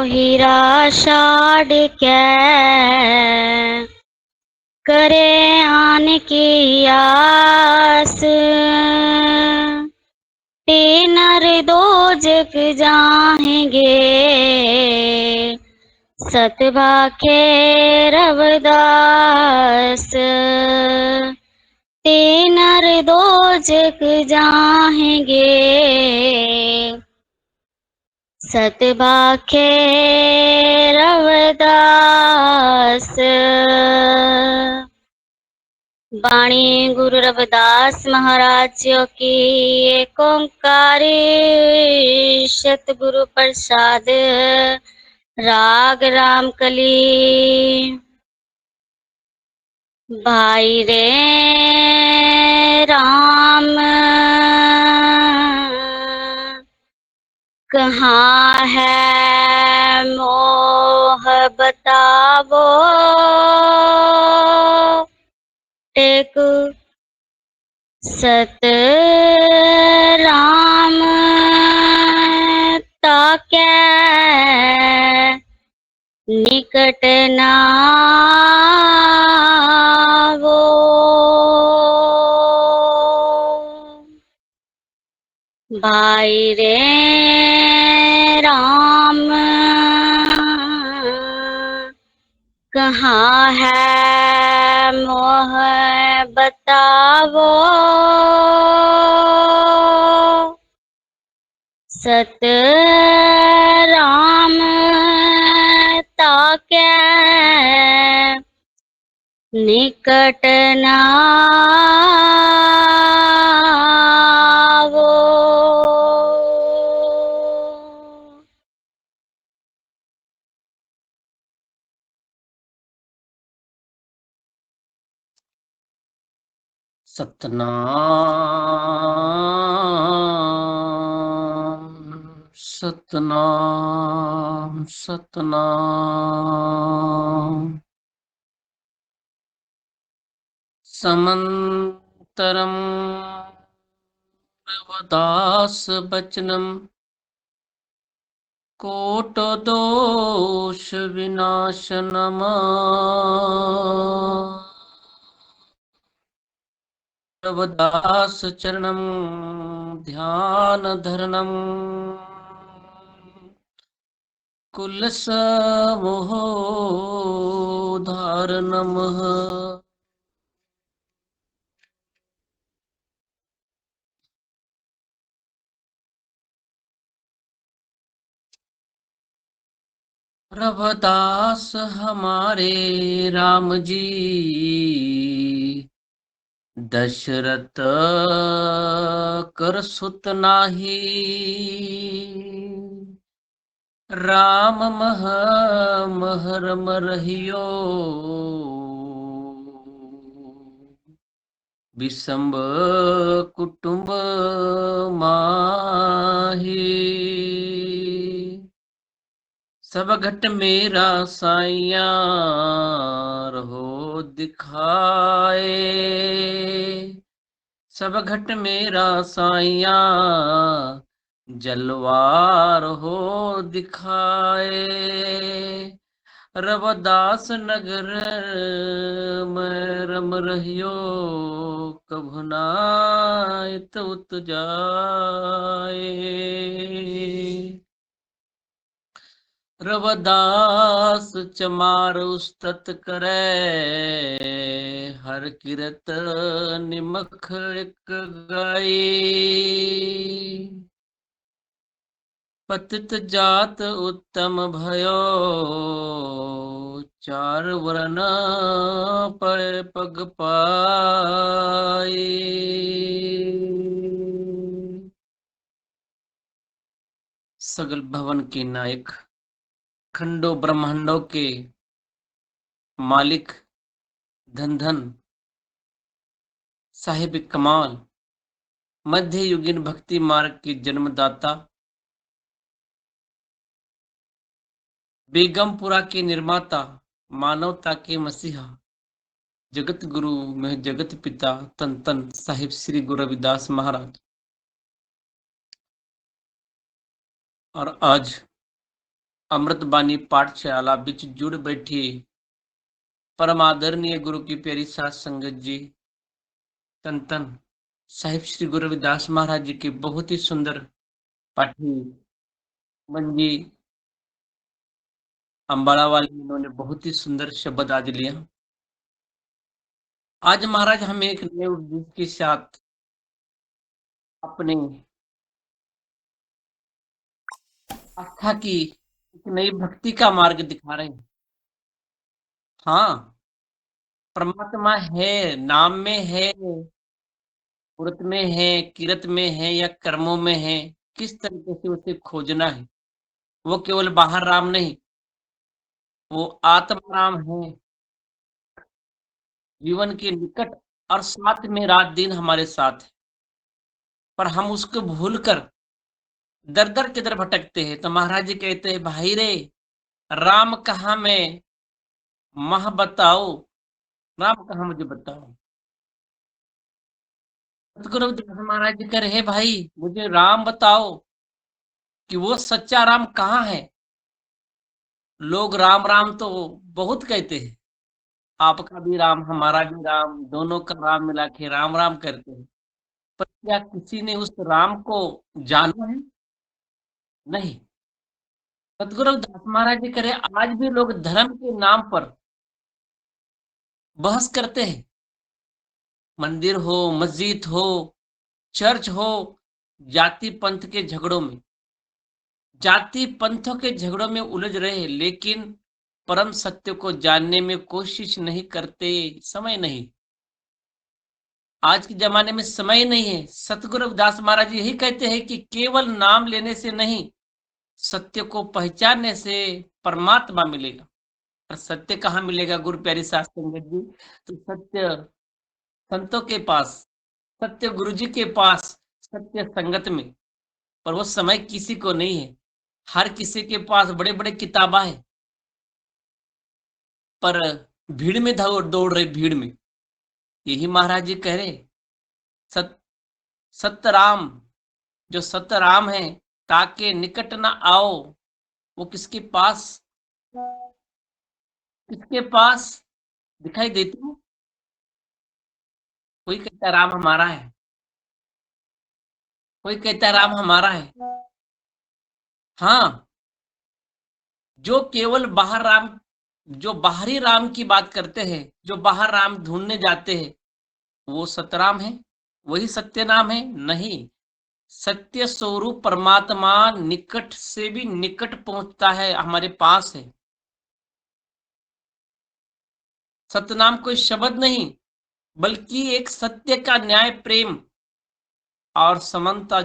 हीरा छाड़ के करे आन की आस, तेनर दो जग जाएंगे सतभाखे रवदास, तेनर दो जग जाएंगे सतभाखे रवदास। वाणी गुरु रविदास महाराज जी की। एक ओंकार सतगुरु प्रसाद। राग रामकली। भाई रे राम कहाँ है मोह बतावो, टेक सत राम ताकै निकट नावो। भाई रे राम कहाँ है मोह बतावो, सत राम ताकै निकट नावो। सतनाम सतनाम सतनाम। समन्तरं रवदास बचनम कोटदोष विनाशनम। रवदास चरणम ध्यान धरणम कुलसमोह धारणम। रवदास हमारे राम जी दशरथ कर सुत नाही। राम मह महरम रहियो विषम कुटुंब माही। सब घट मेरा साइया रहो दिखाए। सब घट मेरा साइया जलवार हो दिखाए। रवदास नगर में रम रहियो कभु नाइत उत जाए। रवदास चमार उस्तत करे हर किरत निमख एक गाई। पतित जात उत्तम भयो चार वरन पर पग पाई। सगल भवन के नायक खंडों ब्रह्मांडों के मालिक धन धन साहिब कमाल मध्य युगीन भक्ति मार्ग के जन्मदाता बेगमपुरा के निर्माता मानवता के मसीहा जगत गुरु में जगत पिता तन तन साहिब श्री गुरु रविदास महाराज। और आज अमृत बानी पाठशाला बिच जुड़ बैठी परम आदरणीय गुरु की प्यारी साथ संगत जी, तन तन साहिब श्री गुरु रविदास महाराज जी के बहुत ही सुंदर पाठी मंजी अम्बाड़ा वाले इन्होंने बहुत ही सुंदर शब्द आज लिया। आज महाराज हमें एक नए उद्देश्य के साथ अपने आस्था की एक नई भक्ति का मार्ग दिखा रहे हैं। हाँ, परमात्मा है, नाम में है, व्रत में है, किरत में है या कर्मों में है, किस तरीके से उसे खोजना है। वो केवल बाहर राम नहीं, वो आत्मा राम है, जीवन के निकट और साथ में रात दिन हमारे साथ है। पर हम उसको भूलकर दर दर किधर भटकते हैं। तो महाराज जी कहते हैं, भाई रे राम कहाँ मैं मह बताओ, राम कहाँ मुझे बताओ। सतगुरु रविदास महाराज जी कह रहे हैं, भाई मुझे राम बताओ कि वो सच्चा राम कहाँ है। लोग राम राम तो बहुत कहते हैं, आपका भी राम हमारा भी राम, दोनों का राम मिला के राम राम करते हैं। पर क्या किसी ने उस राम को जाना है? नहीं। सतगुरु रविदास महाराज जी कह रहे हैं, आज भी लोग धर्म के नाम पर बहस करते हैं। मंदिर हो, मस्जिद हो, चर्च हो, जाति पंथ के झगड़ों में, जाति पंथों के झगड़ों में उलझ रहे, लेकिन परम सत्य को जानने में कोशिश नहीं करते। समय नहीं, आज के जमाने में समय नहीं है। सतगुरु रविदास महाराज यही कहते हैं कि केवल नाम लेने से नहीं, सत्य को पहचानने से परमात्मा मिलेगा। और सत्य कहाँ मिलेगा गुरु प्यारी साध संगत जी? तो सत्य संतों के पास, सत्य गुरु जी के पास, सत्य संगत में। पर वो समय किसी को नहीं है। हर किसी के पास बड़े बड़े किताबा है, पर भीड़ में दौड़ रहे, भीड़ में। यही महाराज जी कह रहे, सत सतराम, जो सतराम है, ताके निकट न आओ। वो किसके पास, किसके पास दिखाई देती है? कोई कहता राम हमारा है, कोई कहता राम हमारा है। हाँ, जो केवल बाहर राम, जो बाहरी राम की बात करते हैं, जो बाहर राम ढूंढने जाते हैं, वो सतराम है, वही सत्य नाम है? नहीं। सत्य स्वरूप परमात्मा निकट से भी निकट पहुंचता है, हमारे पास है। सतनाम कोई शब्द नहीं, बल्कि एक सत्य का न्याय, प्रेम और समानता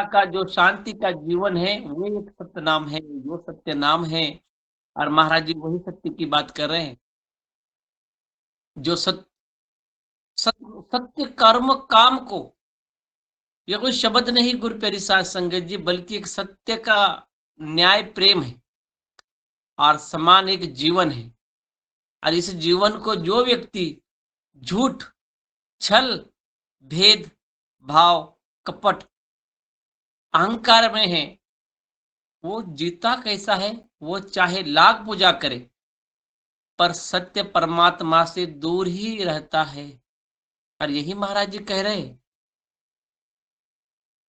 का जो शांति का जीवन है, वो एक सत्य नाम है, वो सत्य नाम है। और महाराज जी वही सत्य की बात कर रहे हैं, जो सत्य कर्म काम को, यह कोई शब्द नहीं गुरु प्यारी साध संगत जी, बल्कि एक सत्य का न्याय प्रेम है और समान एक जीवन है। और इस जीवन को जो व्यक्ति झूठ, छल, भेद भाव, कपट, अहंकार में है, वो जीता कैसा है? वो चाहे लाख पूजा करे, पर सत्य परमात्मा से दूर ही रहता है। और यही महाराज जी कह रहे,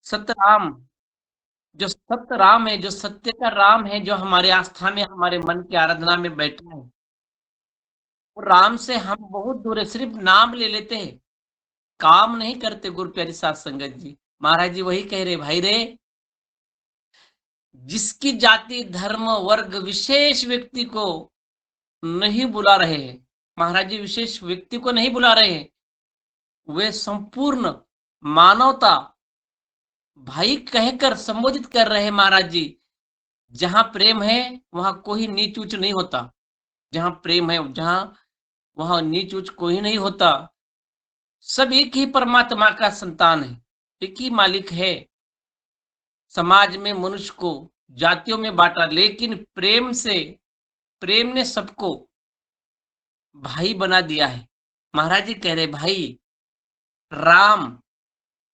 सतराम, जो सत्य राम है, जो सत्य का राम है, जो हमारे आस्था में, हमारे मन की आराधना में बैठा है, वो राम से हम बहुत दूर है। सिर्फ नाम ले लेते हैं, काम नहीं करते गुरु प्यारी साध संगत जी। महाराज जी वही कह रहे, भाई रे जिसकी जाति धर्म वर्ग विशेष व्यक्ति को नहीं बुला रहे हैं, महाराज जी विशेष व्यक्ति को नहीं बुला रहे हैं, वे संपूर्ण मानवता भाई कहकर संबोधित कर रहे हैं। महाराज जी, जहां प्रेम है वहां कोई नीच ऊंच नहीं होता, जहां प्रेम है जहां, वहां नीच ऊंच कोई नहीं होता। सब एक ही परमात्मा का संतान है, एक ही मालिक है। समाज में मनुष्य को जातियों में बांटा, लेकिन प्रेम से, प्रेम ने सबको भाई बना दिया है। महाराज जी कह रहे, भाई राम,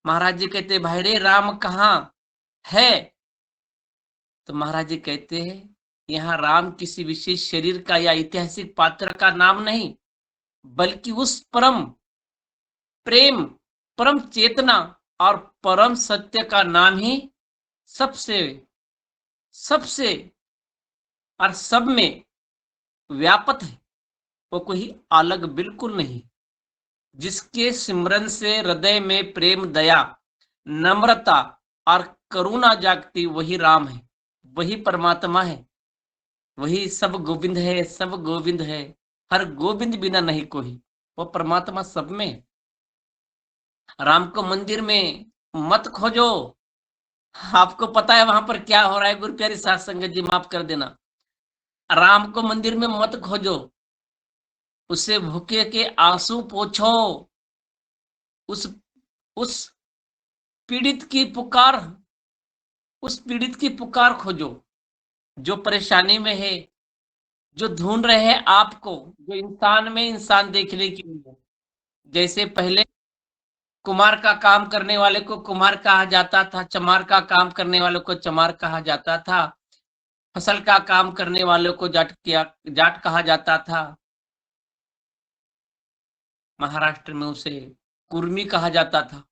महाराज जी कहते भाई रे राम कहाँ है? तो महाराज जी कहते हैं, यहाँ राम किसी विशेष शरीर का या ऐतिहासिक पात्र का नाम नहीं, बल्कि उस परम प्रेम, परम चेतना और परम सत्य का नाम ही सबसे सबसे और सब में व्यापक है। वो कोई अलग बिल्कुल नहीं। जिसके सिमरन से हृदय में प्रेम, दया, नम्रता और करुणा जागती, वही राम है, वही परमात्मा है, वही सब गोविंद है, सब गोविंद है। हर गोविंद बिना नहीं कोई। वो परमात्मा सब में है। राम को मंदिर में मत खोजो। आपको पता है वहां पर क्या हो रहा है। गुरु प्यारी साथ संगत जी, माफ कर देना। राम को मंदिर में मत खोजो, उससे भूखे के आंसू पोंछो, उस उस पीड़ित की पुकार, उस पीड़ित की पुकार खोजो, जो परेशानी में है, जो ढूंढ रहे हैं आपको, जो इंसान में इंसान देखने के लिए। जैसे पहले कुम्हार का काम करने वाले को कुम्हार कहा जाता था, चमार का काम करने वाले को चमार कहा जाता था, फसल का काम करने वालों को जाट कहा जाता था। महाराष्ट्र में उसे कुर्मी कहा जाता था।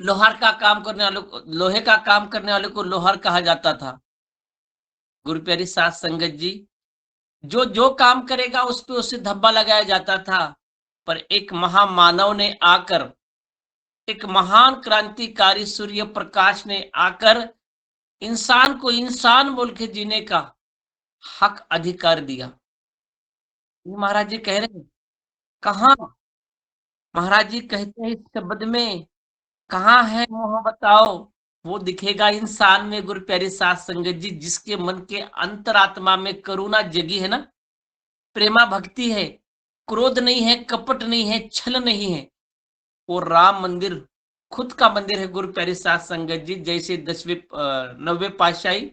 लोहार का काम करने वालों को, लोहे का काम करने वाले को लोहार कहा जाता था। गुरु प्यारी साथ संगत जी, जो जो काम करेगा उस पे उसे धब्बा लगाया जाता था। पर एक महामानव ने आकर, एक महान क्रांतिकारी सूर्य प्रकाश ने आकर इंसान को इंसान बोल के जीने का हक अधिकार दिया। ये महाराज जी कह रहे हैं। कहाँ? महाराज जी कहते हैं इस शब्द में, कहाँ है मोह बताओ? वो दिखेगा इंसान में। गुरु प्यारी साथ संगत जी, जिसके मन के अंतरात्मा में करुणा जगी है ना, प्रेमा भक्ति है, क्रोध नहीं है, कपट नहीं है, छल नहीं है, वो राम मंदिर खुद का मंदिर है। गुरु प्यारी साथ संगत जी, जैसे 9वें पातशाही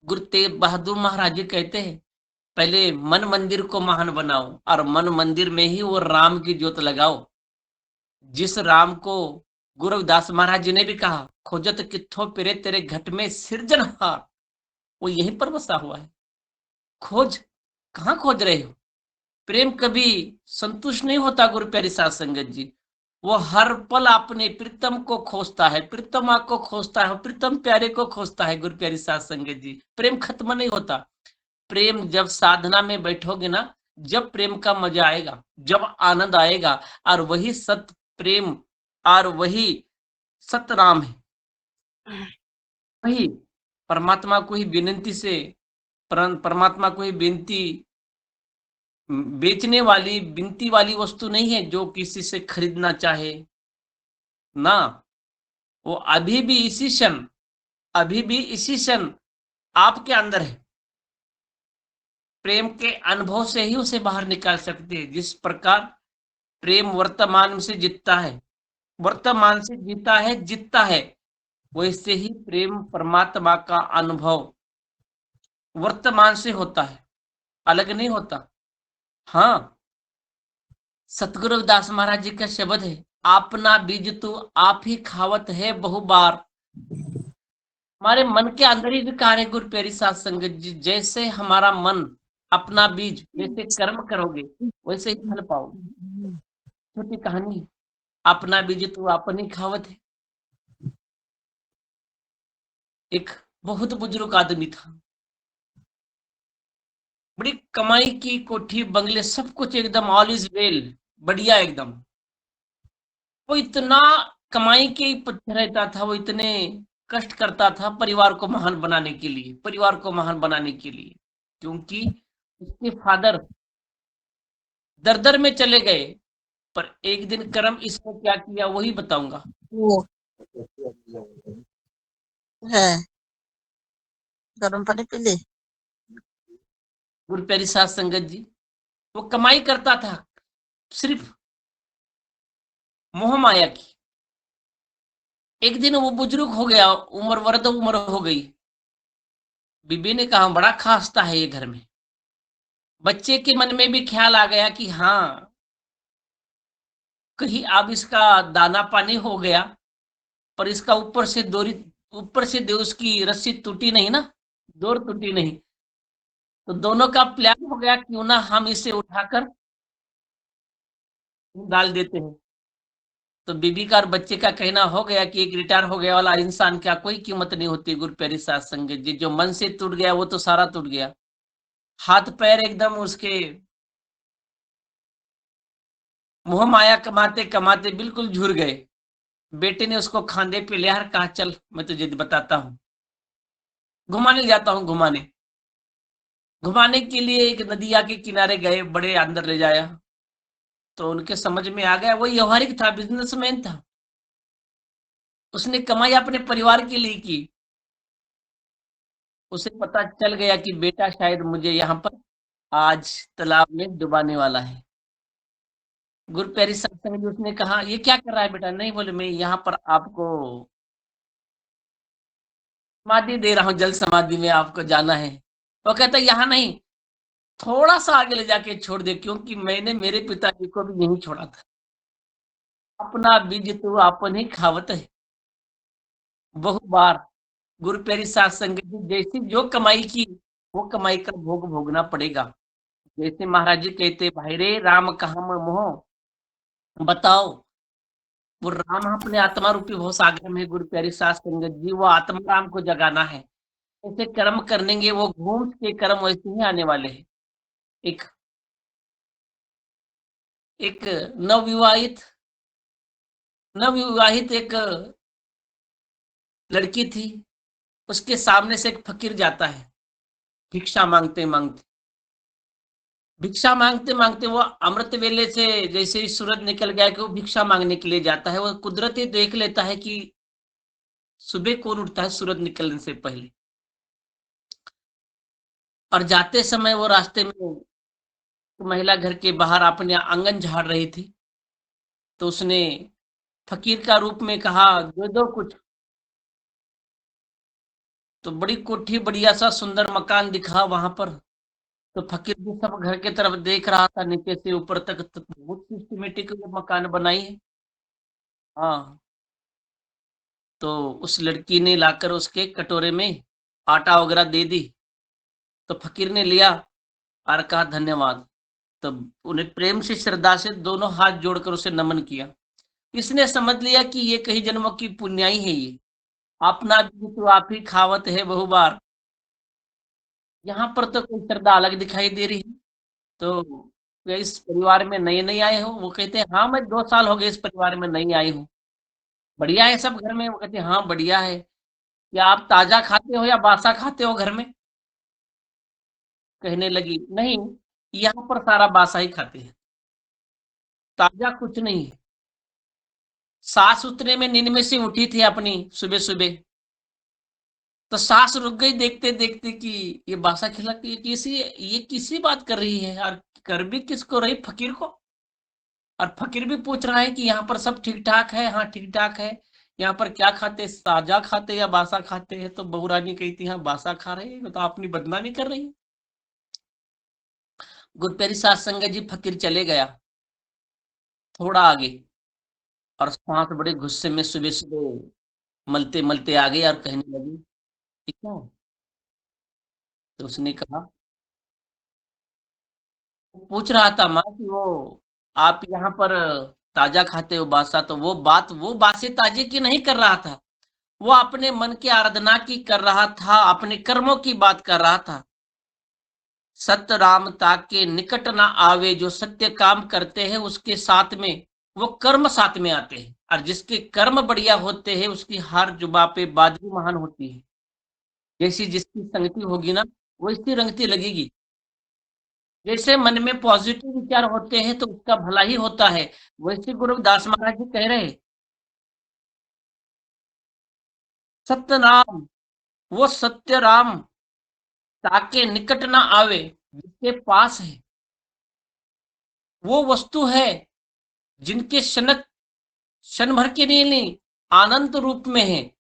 गुरु तेग बहादुर महाराज जी कहते हैं, पहले मन मंदिर को महान बनाओ और मन मंदिर में ही वो राम की ज्योत लगाओ। जिस राम को गुरु रविदास महाराज जी ने भी कहा, खोजत किथो पिरे तेरे घट में सिरजनहार, वो यहीं पर बसा हुआ है। खोज, कहाँ खोज रहे हो? प्रेम कभी संतुष्ट नहीं होता। गुरु प्यारी साध संगत जी, वो हर पल अपने प्रीतम को खोजता है, प्रीतमा को खोजता है, प्रीतम प्यारे को खोजता है। गुरु प्यारी साध संगत जी, प्रेम खत्म नहीं होता। प्रेम जब साधना में बैठोगे ना, जब प्रेम का मजा आएगा, जब आनंद आएगा, और वही सत प्रेम और वही सतराम है। वही परमात्मा को ही विनती से, परमात्मा को ही विनती, बेचने वाली बिनती वाली वस्तु नहीं है जो किसी से खरीदना चाहे ना। वो अभी भी इसी क्षण, अभी भी इसी क्षण आपके अंदर है। प्रेम के अनुभव से ही उसे बाहर निकाल सकते हैं। जिस प्रकार प्रेम वर्तमान से जीतता है, वर्तमान से जीता है, जीतता है, वैसे ही प्रेम परमात्मा का अनुभव वर्तमान से होता है, अलग नहीं होता। हाँ, सतगुरु रविदास महाराज जी का शब्द है, अपना बीज तो आप ही खावत है बहु बार। हमारे मन के अंदर ही विकार है। गुरु प्यारी साध संगत जी, जैसे हमारा मन अपना बीज, जैसे कर्म करोगे वैसे ही फल पाओगे। छोटी कहानी, अपना बीज तो आपन ही खावत है। एक बहुत बुजुर्ग आदमी था, बड़ी कमाई की कोठी, बंगले, सब कुछ एकदम ऑल इज वेल, बढ़िया एकदम। वो इतना कमाई के पीछे रहता था, वो इतने कष्ट करता था परिवार को महान बनाने के लिए, परिवार को महान बनाने के लिए, क्योंकि उसके फादर दर दर में चले गए। पर एक दिन कर्म इसने क्या किया वही बताऊंगा। वो है गरम पानी पी ले। गुरु प्यारी साध संगत जी, वो कमाई करता था सिर्फ मोह माया की। एक दिन वो बुजुर्ग हो गया, उम्र वृद्ध उम्र हो गई। बीबी ने कहा, बड़ा खास्ता है ये घर में। बच्चे के मन में भी ख्याल आ गया कि हाँ, कहीं अब इसका दाना पानी हो गया, पर इसका ऊपर से उसकी रस्सी टूटी नहीं ना, डोर टूटी नहीं। तो दोनों का प्लान हो गया, क्यों ना हम इसे उठाकर डाल देते हैं। तो बीबी का और बच्चे का कहना हो गया कि एक रिटायर हो गया वाला इंसान क्या कोई कीमत नहीं होती। गुरु प्यारी सात संगत जी, जो मन से टूट गया वो तो सारा टूट गया। हाथ पैर एकदम उसके मोह माया कमाते कमाते बिल्कुल झुर गए। बेटे ने उसको खांदे पे लिया और कहा चल मैं तुझे बताता हूँ, घुमाने जाता हूँ घुमाने। घुमाने के लिए एक नदिया के किनारे गए, बड़े अंदर ले जाया। तो उनके समझ में आ गया, वो व्यवहारिक था, बिजनेसमैन था। उसने कमाई अपने परिवार के लिए की। उसे पता चल गया कि बेटा शायद मुझे यहाँ पर आज तालाब में डुबाने वाला है। गुरु प्यारी सत्संग जी, उसने कहा ये क्या कर रहा है बेटा? नहीं, बोले मैं यहाँ पर आपको समाधि दे रहा हूँ, जल समाधि में आपको जाना है। वो कहता यहाँ नहीं, थोड़ा सा आगे ले जाके छोड़ दे, क्योंकि मैंने मेरे पिताजी को भी यहीं छोड़ा था। अपना बीज तो आपन ही खावत है। बहु बार गुरु प्यारी सात संगत जी, जैसी जो कमाई की वो कमाई का भोग भोगना पड़ेगा। जैसे महाराज जी कहते, भाई रे राम कहाँ मोह बताओ। वो राम अपने आत्मा रूपी भव सागर में है। गुरु प्यारी सात संगत जी, वो आत्मा राम को जगाना है। ऐसे कर्म करेंगे वो घूम के कर्म वैसे ही आने वाले हैं। एक एक नवविवाहित नवविवाहित एक लड़की थी। उसके सामने से एक फकीर जाता है, भिक्षा मांगते मांगते। भिक्षा मांगते मांगते वो अमृत वेले से जैसे ही सूरज निकल गया कि वो भिक्षा मांगने के लिए जाता है। वो कुदरती देख लेता है कि सुबह कौन उठता है सूरज निकलने से पहले। और जाते समय वो रास्ते में महिला घर के बाहर अपने आंगन झाड़ रही थी। तो उसने फकीर का रूप में कहा दे दो कुछ। तो बड़ी कोठी, बढ़िया सा सुंदर मकान दिखा वहां पर। तो फकीर भी सब घर के तरफ देख रहा था, नीचे से ऊपर तक। तो बहुत सिस्टमेटिक मकान बनाई है। हाँ। तो उस लड़की ने लाकर उसके कटोरे में आटा वगैरह दे दी। तो फकीर ने लिया और कहा धन्यवाद। तब उन्हें प्रेम से श्रद्धा से दोनों हाथ जोड़कर उसे नमन किया। इसने समझ लिया कि ये कई जन्मों की पुण्याई है। ये अपना भी तो आप ही खावत है बहु बार। यहाँ पर तो कोई श्रद्धा अलग दिखाई दे रही है। तो वे इस परिवार में नए नए आए हो? वो कहते हैं हाँ मैं 2 साल हो गए इस परिवार में नई आई हूँ। बढ़िया है सब घर में? वो कहते हैं हाँ बढ़िया है। क्या आप ताजा खाते हो या बासा खाते हो घर में? कहने लगी नहीं, यहाँ पर सारा बासा ही खाते हैं, ताजा कुछ नहीं है। सास उतने में नींद में से उठी थी अपनी सुबह सुबह। तो सास रुक गई देखते देखते कि ये बासा खिला के ये किसी बात कर रही है, और कर भी किसको रही? फकीर को। और फकीर भी पूछ रहा है कि यहाँ पर सब ठीक ठाक है? हाँ ठीक ठाक है। यहाँ पर क्या खाते, ताजा खाते या बासा खाते हैं? तो बहू रानी कहती हाँ बासा खा रहे हैं, तो अपनी बदनामी कर रही है। गुरप्यारी सात संगत जी, फकीर चले गया थोड़ा आगे। और सांस बड़े गुस्से में सुबह सुबह मलते मलते आ गई और कहने लगी ठीक है। तो उसने कहा, पूछ रहा था माँ कि वो आप यहाँ पर ताजा खाते हो बासा? तो वो बासी ताजे की नहीं कर रहा था। वो अपने मन की आराधना की कर रहा था, अपने कर्मों की बात कर रहा था। सत्य रामता के निकट ना आवे, जो सत्य काम करते हैं उसके साथ में वो कर्म साथ में आते हैं। और जिसके कर्म बढ़िया होते हैं उसकी हर जुबा पे बादरी महान होती है। जैसी जिसकी संगति होगी ना वैसी रंगती लगेगी। जैसे मन में पॉजिटिव विचार होते हैं तो उसका भला ही होता है। वैसे गुरुदास महाराज जी कह रहे हैं सत्य नाम, वो सत्य राम ताके निकट ना आवे, जिसके पास है वो वस्तु है जिनके क्षण भर के लिए नहीं, आनंद रूप में है।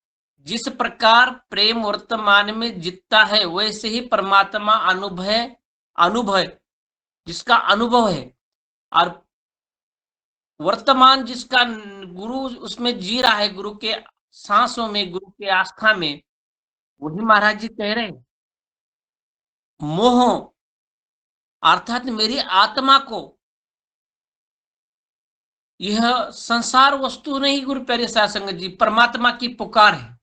जिस प्रकार प्रेम वर्तमान में जितता है वैसे ही परमात्मा अनुभव जिसका अनुभव है। और वर्तमान जिसका गुरु उसमें जी रहा है, गुरु के सांसों में, गुरु के आस्था में, वही महाराज जी कह रहे हैं मोह अर्थात मेरी आत्मा को यह संसार वस्तु नहीं, गुरु प्यारे साध संगत जी, परमात्मा की पुकार है।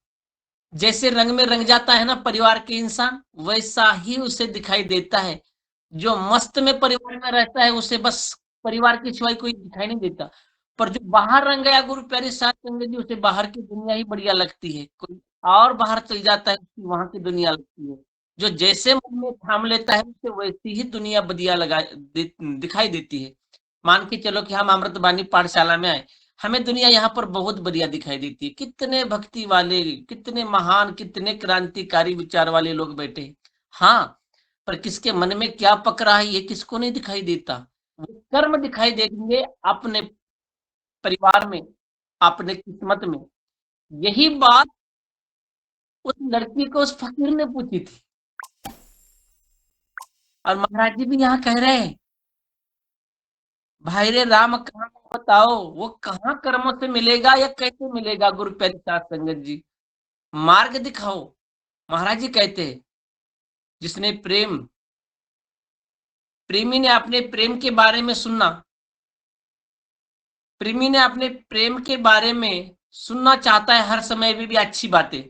जैसे रंग में रंग जाता है ना परिवार के इंसान, वैसा ही उसे दिखाई देता है। जो मस्त में परिवार में रहता है उसे बस परिवार के सिवाय कोई दिखाई नहीं देता। पर जो बाहर रंग गया गुरु प्यारे साध संगत जी, उसे बाहर की दुनिया ही बढ़िया लगती है। कोई और बाहर चल जाता है, उसकी वहां की दुनिया लगती है। जो जैसे मन में थाम लेता है उसे वैसी ही दुनिया बढ़िया दिखाई देती है। मान के चलो कि हम अमृतबानी पाठशाला में आए, हमें दुनिया यहाँ पर बहुत बढ़िया दिखाई देती है। कितने भक्ति वाले, कितने महान, कितने क्रांतिकारी विचार वाले लोग बैठे हैं। हाँ, पर किसके मन में क्या पक रहा है ये किसको नहीं दिखाई देता। वो कर्म दिखाई देंगे अपने परिवार में, अपने किस्मत में। यही बात उस लड़की को उस फकीर ने पूछी थी, और महाराज जी भी यहाँ कह रहे हैं, भाई रे राम कहाँ बताओ, वो कहाँ कर्मों से मिलेगा या कैसे मिलेगा गुरु प्यारे साध संगत जी, मार्ग दिखाओ। महाराज जी कहते हैं, जिसने प्रेमी ने अपने प्रेम के बारे में सुनना, प्रेमी ने अपने प्रेम के बारे में सुनना चाहता है हर समय में भी अच्छी बातें।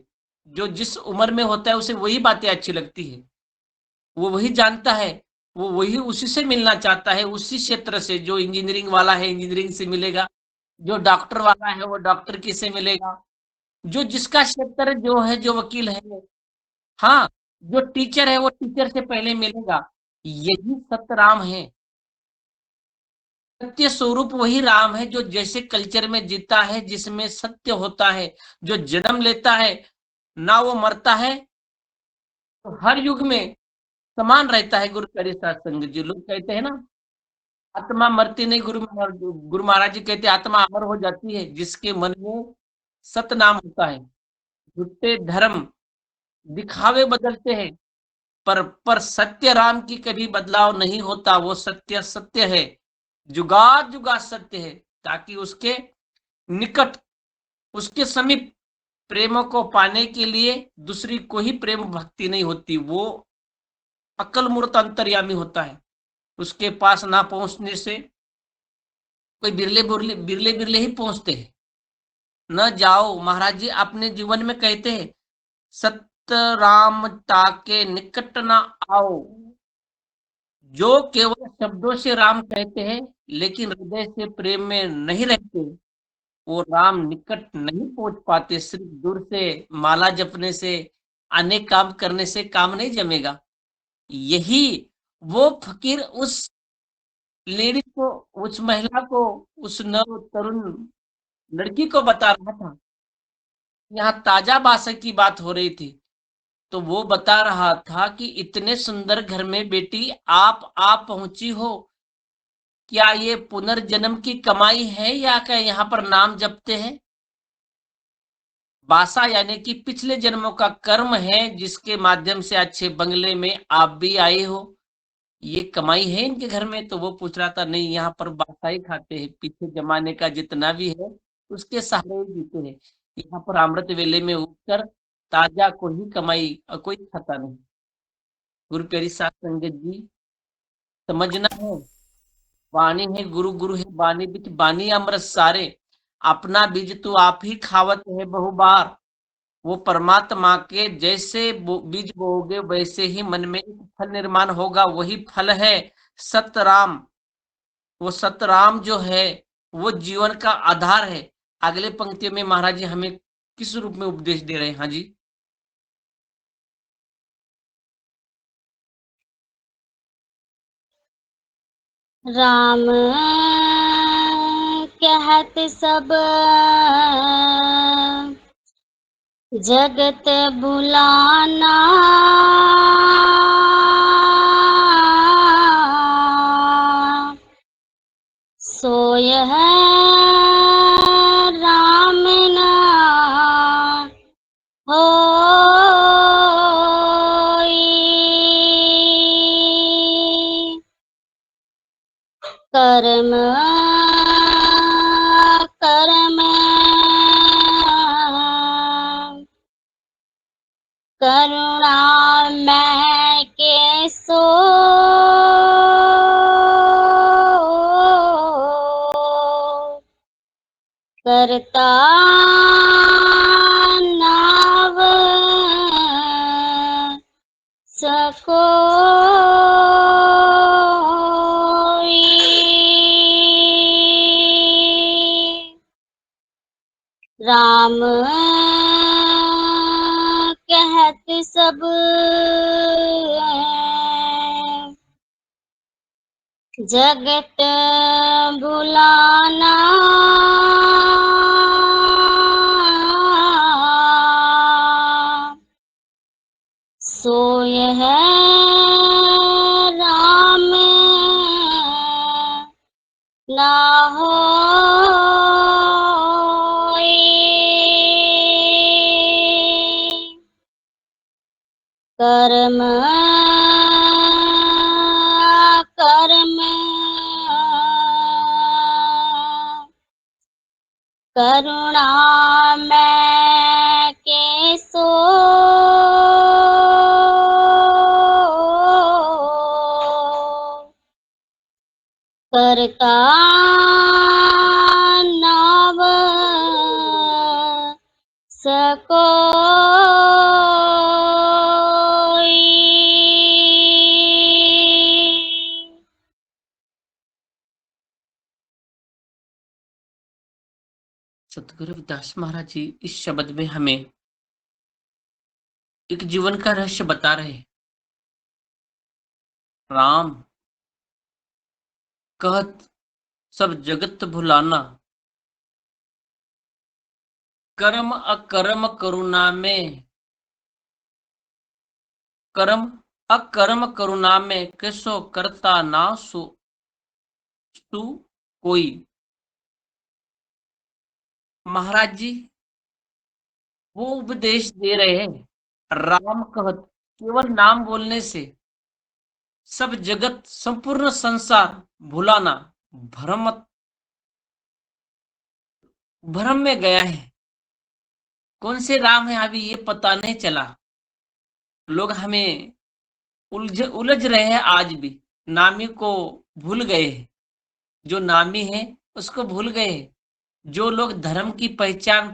जो जिस उम्र में होता है उसे वही बातें अच्छी लगती है, वो वही जानता है, वो वही उसी से मिलना चाहता है, उसी क्षेत्र से। जो इंजीनियरिंग वाला है इंजीनियरिंग से मिलेगा, जो डॉक्टर वाला है वो डॉक्टर की से मिलेगा, जो जिसका क्षेत्र जो है, जो वकील है, हाँ, जो टीचर है वो टीचर से पहले मिलेगा। यही सतराम है। सत्य स्वरूप वही राम है, जो जैसे कल्चर में जीता है, जिसमें सत्य होता है, जो जन्म लेता है ना वो मरता है, तो हर युग में समान रहता है। गुरु प्यारे साध संगत जी, लोग कहते हैं ना आत्मा मरती नहीं, गुरु महाराज जी कहते आत्मा अमर हो जाती है जिसके मन में सत नाम होता है। झूठे धर्म दिखावे बदलते हैं, पर सत्य राम की कभी बदलाव नहीं होता। वो सत्य सत्य है, जुगात जुगात सत्य है। ताकि उसके निकट, उसके समीप प्रेम को पाने के लिए दूसरी कोई प्रेम भक्ति नहीं होती। वो अकल मूर्त अंतर्यामी होता है। उसके पास ना पहुंचने से कोई बिरले बिरले बिरले बिरले ही पहुंचते हैं। न जाओ, महाराज जी अपने जीवन में कहते हैं, सत्य राम ताके निकट न आओ। जो केवल शब्दों से राम कहते हैं लेकिन हृदय से प्रेम में नहीं रहते, वो राम निकट नहीं पहुंच पाते। सिर्फ दूर से माला जपने से, अनेक काम करने से काम नहीं जमेगा। यही वो फकीर उस लेडी को, उस महिला को, उस नव तरुण लड़की को बता रहा था। यहाँ ताजा बासा की बात हो रही थी, तो वो बता रहा था कि इतने सुंदर घर में बेटी आप पहुंची हो, क्या ये पुनर्जन्म की कमाई है या क्या यहाँ पर नाम जपते हैं? बासा यानी कि पिछले जन्मों का कर्म है, जिसके माध्यम से अच्छे बंगले में आप भी आए हो। ये कमाई है इनके घर में? तो वो पूछ रहा था, नहीं, यहाँ पर बासा ही खाते हैं, पीछे जमाने का जितना भी है उसके सहारे ही जीते हैं। यहाँ पर अमृत वेले में उठकर ताजा को ही कमाई और कोई खाता नहीं। गुरु प्यारी साध संगत जी, समझना है, वाणी है गुरु, गुरु है बानी, बिच बानी अमृत सारे। अपना बीज तो आप ही खावत है बहुबार। वो परमात्मा के जैसे बीज बोओगे वैसे ही मन में एक फल निर्माण होगा। वही फल है सतराम। वो सतराम जो है वो जीवन का आधार है। अगले पंक्ति में महाराज जी हमें किस रूप में उपदेश दे रहे हैं? हाँ जी, राम कहत सब जगत बुलाना, सोय है राम ना होई। कर्म कर्म करुणा मैं के करता नाव सको राम कहत सब जगत भुलाना सोय है राम ना हो कर्म कर्म करुणा मैं के सो करता नाव सको सतगुरु रविदास महाराज जी इस शब्द में हमें एक जीवन का रहस्य बता रहे हैं। राम कहत सब जगत भुलाना, कर्म अकर्म करुणा में, कर्म अकर्म करुणा में कैसो करता ना सु कोई। महाराज जी वो उपदेश दे रहे हैं। राम कहत, केवल नाम बोलने से सब जगत संपूर्ण संसार भुलाना, भ्रम में गया है। कौन से राम है अभी ये पता नहीं चला। लोग हमें उलझ रहे हैं। आज भी नामी को भूल गए, जो नामी है उसको भूल गए। जो लोग धर्म की पहचान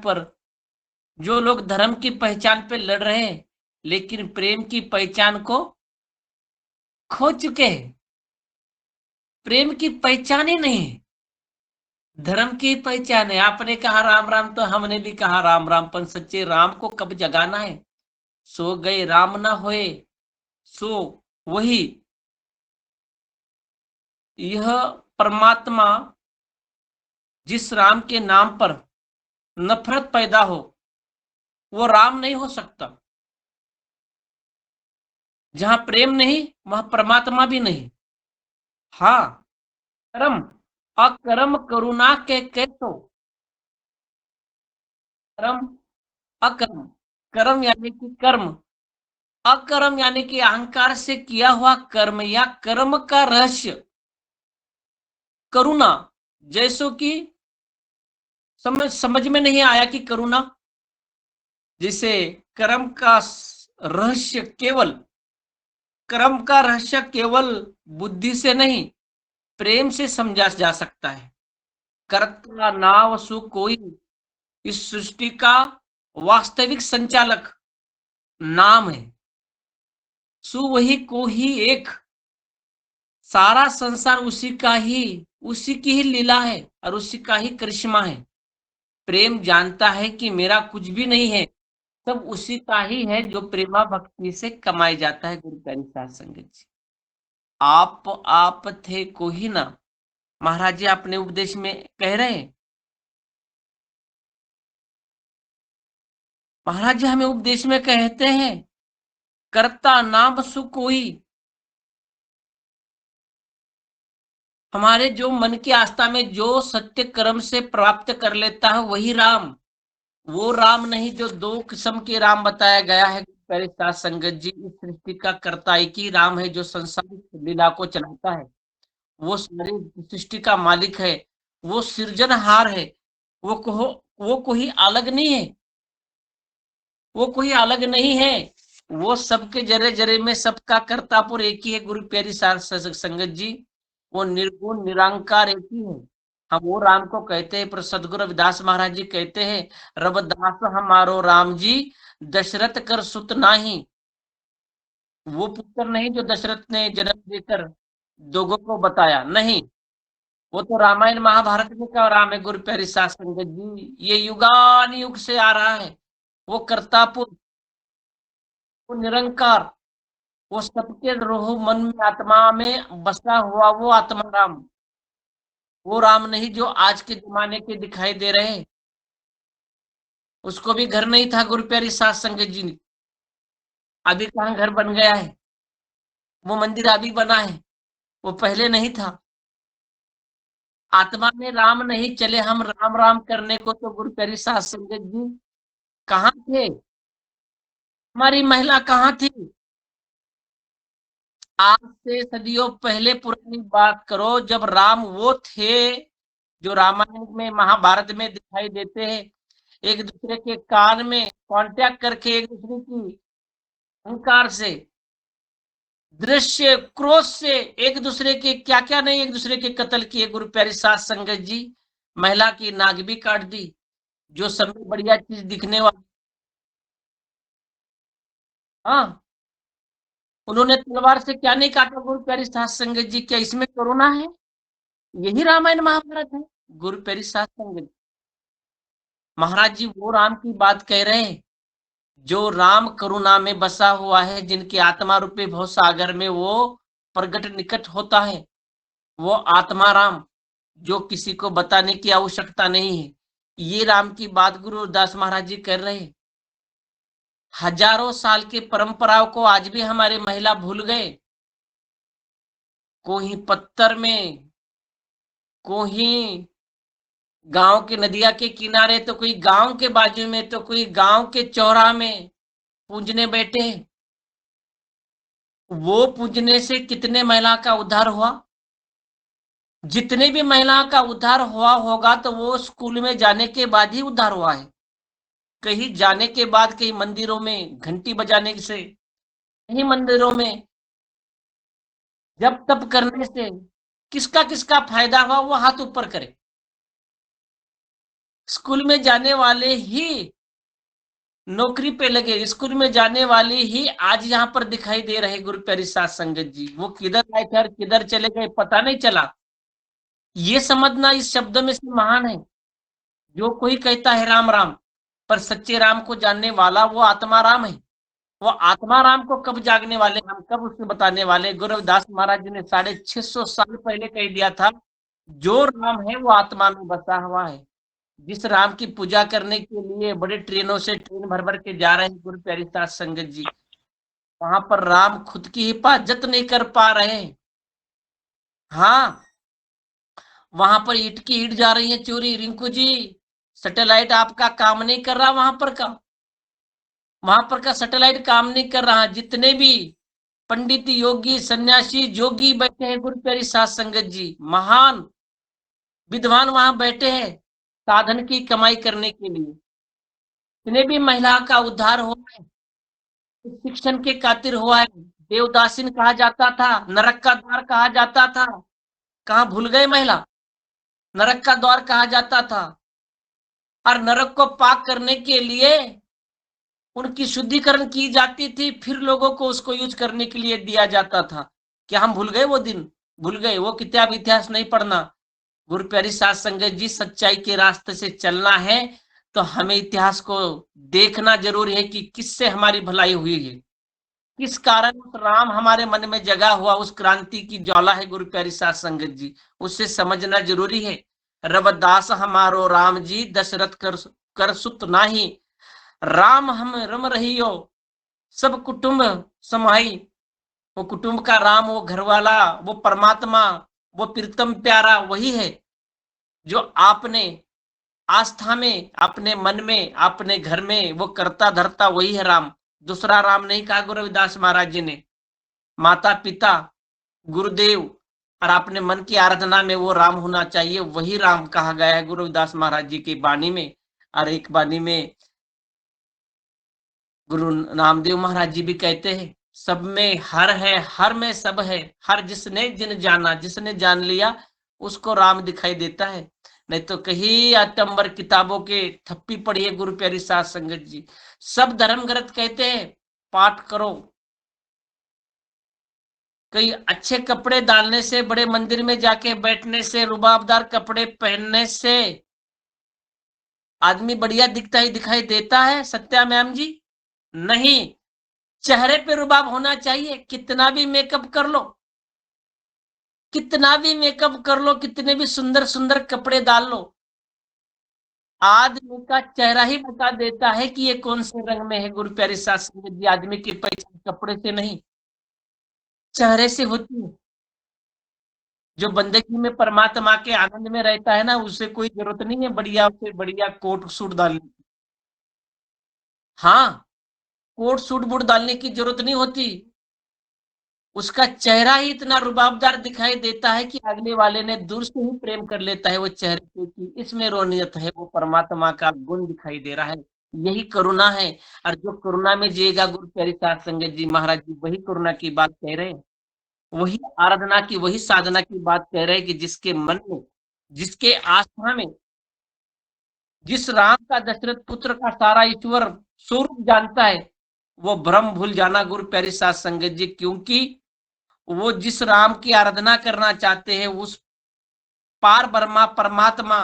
पे लड़ रहे हैं, लेकिन प्रेम की पहचान को खो चुके हैं। प्रेम की पहचान ही नहीं, धर्म की पहचान है। आपने कहा राम राम तो हमने भी कहा राम राम, पर सच्चे राम को कब जगाना है। सो गए राम ना होए सो वही। यह परमात्मा जिस राम के नाम पर नफरत पैदा हो, वो राम नहीं हो सकता। जहां प्रेम नहीं वहां परमात्मा भी नहीं। हाँ, कर्म अकर्म करुणा के कैसो, कर्म अकर्म, कर्म यानी कि कर्म, अकर्म यानी कि अहंकार से किया हुआ कर्म या कर्म का रहस्य, करुणा जैसो कि समझ में नहीं आया कि करुणा, जिसे कर्म का रहस्य केवल बुद्धि से नहीं प्रेम से समझा जा सकता है। कर्ता नाव सु कोई, इस सृष्टि का वास्तविक संचालक नाम है। सु वही को ही एक, सारा संसार उसी की ही लीला है और उसी का ही करिश्मा है। प्रेम जानता है कि मेरा कुछ भी नहीं है, सब उसी का ही है जो प्रेमा भक्ति से कमाई जाता है। गुरु प्यारी साध संगत जी, आप थे को ही ना, महाराज जी अपने उपदेश में कह रहे हैं। महाराज जी हमें उपदेश में कहते हैं, करता नाम सु कोई। हमारे जो मन की आस्था में जो सत्य कर्म से प्राप्त कर लेता है वही राम, वो राम नहीं जो दो किस्म के राम बताया गया है। पहले साथ संगत जी, इस सृष्टि का कर्ता एक ही राम है जो संसार लीला को चलाता है। वो सारी सृष्टि का मालिक है, वो सृजनहार है। वो कोई अलग नहीं है, वो सबके जरे जरे में सबका कर्तापुर एक ही है। गुरु प्यारी साध संगत जी, वो निर्गुण निरंकार एक ही है। हम वो राम को कहते हैं, पर सदगुरु रविदास महाराज जी कहते हैं, रविदास हमारो राम जी दशरथ कर सुत नाही। वो पुत्र नहीं जो दशरथ ने जन्म देकर दोगों को बताया, नहीं, वो तो रामायण महाभारत में का राम है गुरु प्यारी साध संगत जी। ये युगान युग से आ रहा है। वो कर्तापुर, वो निरंकार, वो सबके रोह मन में आत्मा में बसा हुआ वो आत्मा राम, वो राम नहीं जो आज के जमाने के दिखाई दे रहे हैं। उसको भी घर नहीं था गुरु प्यारी साध संगत जी ने, अभी कहाँ घर बन गया है, वो मंदिर अभी बना है, वो पहले नहीं था। आत्मा में राम नहीं चले हम राम राम करने को, तो गुरु प्यारी साध संगत जी कहाँ थे? हमारी महिला कहाँ थी? आज से सदियों पहले पुरानी बात करो, जब राम वो थे जो रामायण में महाभारत में दिखाई देते हैं, एक दूसरे के कान में कांटेक्ट करके एक दूसरे की अहंकार से, दृश्य क्रोध से एक दूसरे के क्या क्या नहीं एक दूसरे के कत्ल किए। गुरु प्यारी साध संगत जी महिला की नाक भी काट दी, जो सब में बढ़िया चीज दिखने वाली। हाँ, उन्होंने तलवार से क्या नहीं काटा गुरु प्यारी साध संगत जी? क्या इसमें करुणा है? यही रामायण महाभारत है गुरु प्यारी साध संगत जी। महाराज जी वो राम की बात कह रहे हैं जो राम करुणा में बसा हुआ है, जिनके आत्मा रूपी भव सागर में वो प्रगट निकट होता है, वो आत्मा राम जो किसी को बताने की आवश्यकता नहीं है। ये राम की बात गुरु दास महाराज जी कर रहे हैं। हजारों साल की परंपराओं को आज भी हमारे महिला भूल गए। कोई पत्थर में, कोई गांव के नदिया के किनारे, तो कोई गांव के बाजू में, तो कोई गांव के चौराहे में पूजने बैठे। वो पूजने से कितने महिला का उद्धार हुआ? जितने भी महिला का उद्धार हुआ होगा तो वो स्कूल में जाने के बाद ही उद्धार हुआ है। कहीं जाने के बाद, कहीं मंदिरों में घंटी बजाने से, कहीं मंदिरों में जब तप करने से किसका किसका फायदा हुआ? वो हाथ ऊपर करे। स्कूल में जाने वाले ही नौकरी पे लगे, स्कूल में जाने वाले ही आज यहाँ पर दिखाई दे रहे गुरु प्यारी साध संगत जी। वो किधर आए थे और किधर चले गए पता नहीं चला। ये समझना इस शब्द में से महान है। जो कोई कहता है राम राम, पर सच्चे राम को जानने वाला वो आत्मा राम है। वो आत्मा राम को कब जागने वाले, हम कब उसको बताने वाले? गुरु रविदास महाराज जी ने 650 साल पहले कह दिया था, जो राम है वो आत्मा में बसा हुआ है। जिस राम की पूजा करने के लिए बड़े ट्रेनों से ट्रेन भर भर के जा रहे हैं गुरु प्यारी साध संगत जी, वहां पर राम खुद की हिफाजत नहीं कर पा रहे हैं। हाँ, वहां पर ईट की ईट जा रही है चोरी। रिंकू जी, सैटेलाइट आपका काम नहीं कर रहा, वहां पर का सैटेलाइट काम नहीं कर रहा। जितने भी पंडित, योगी, सन्यासी, जोगी बैठे हैं गुरु प्यारी साध संगत जी, महान विद्वान वहां बैठे हैं साधन की कमाई करने के लिए। जितने भी महिला का उद्धार हुआ है, शिक्षण के खातिर हुआ है। देवदासीन कहा जाता था, नरक का द्वार कहा जाता था। कहाँ भूल गए महिला? नरक का द्वार कहा जाता था। और नरक को पाक करने के लिए उनकी शुद्धिकरण की जाती थी, फिर लोगों को उसको यूज करने के लिए दिया जाता था। क्या हम भूल गए वो दिन? भूल गए। वो किताब इतिहास नहीं पढ़ना। गुरु प्यारी साध संगत जी, सच्चाई के रास्ते से चलना है तो हमें इतिहास को देखना जरूरी है कि किससे हमारी भलाई हुई है, किस कारण उस राम हमारे मन में जगा हुआ उस क्रांति की ज्वाला है गुरु प्यारी साध संगत जी, उससे समझना जरूरी है। रविदास हमारो राम जी दशरथ कर सुत नाही, राम हम रम रहियो सब कुटुंब समाई। वो कुटुंब का राम, वो घरवाला, वो परमात्मा, वो प्रीतम प्यारा वही है जो आपने आस्था में, अपने मन में, अपने घर में वो करता धरता वही है राम। दूसरा राम नहीं कहा गुरु रविदास महाराज जी ने। माता पिता, गुरुदेव और अपने मन की आराधना में वो राम होना चाहिए, वही राम कहा गया है गुरु रविदास महाराज जी की वाणी में। और एक वाणी में गुरु नामदेव महाराज जी भी कहते हैं, सब में हर है, हर में सब है, हर जिसने जिन जाना, जिसने जान लिया उसको राम दिखाई देता है। नहीं तो कहीं अटंबर किताबों के थप्पी पड़ी है गुरु प्यारी साध संगत जी। सब धर्म ग्रंथ कहते हैं पाठ करो। कई अच्छे कपड़े डालने से, बड़े मंदिर में जाके बैठने से, रुबाबदार कपड़े पहनने से आदमी बढ़िया दिखता ही दिखाई देता है सत्या मैम जी? नहीं, चेहरे पे रुबाब होना चाहिए। कितना भी मेकअप कर लो, कितना भी मेकअप कर लो, कितने भी सुंदर सुंदर कपड़े डाल लो, आदमी का चेहरा ही बता देता है कि ये कौन से रंग में है। गुरु प्यारी साध संगत जी, आदमी की पहचान कपड़े से नहीं, चेहरे से होती है। जो बंदगी में परमात्मा के आनंद में रहता है ना, उसे कोई जरूरत नहीं है बढ़िया से बढ़िया कोट सूट डालने की। हाँ, कोट सूट बूट डालने की जरूरत नहीं होती। उसका चेहरा ही इतना रुबाबदार दिखाई देता है कि अगले वाले ने दूर से ही प्रेम कर लेता है वो चेहरे पे कि इसमें रोनियत है, वो परमात्मा का गुण दिखाई दे रहा है। यही करुणा है। और जो करुणा में जिएगा, गुरु प्यारी साध संगत जी महाराज जी वही करुणा की बात कह रहे हैं, वही आराधना की, वही साधना की बात कह रहे हैं कि जिसके मन में, जिसके आस्था में, जिस राम का दशरथ पुत्र का सारा ईश्वर स्वरूप जानता है, वो भ्रम भूल जाना गुरु प्यारी साध संगत जी। क्योंकि वो जिस राम की आराधना करना चाहते हैं, उस पार ब्रह्मा परमात्मा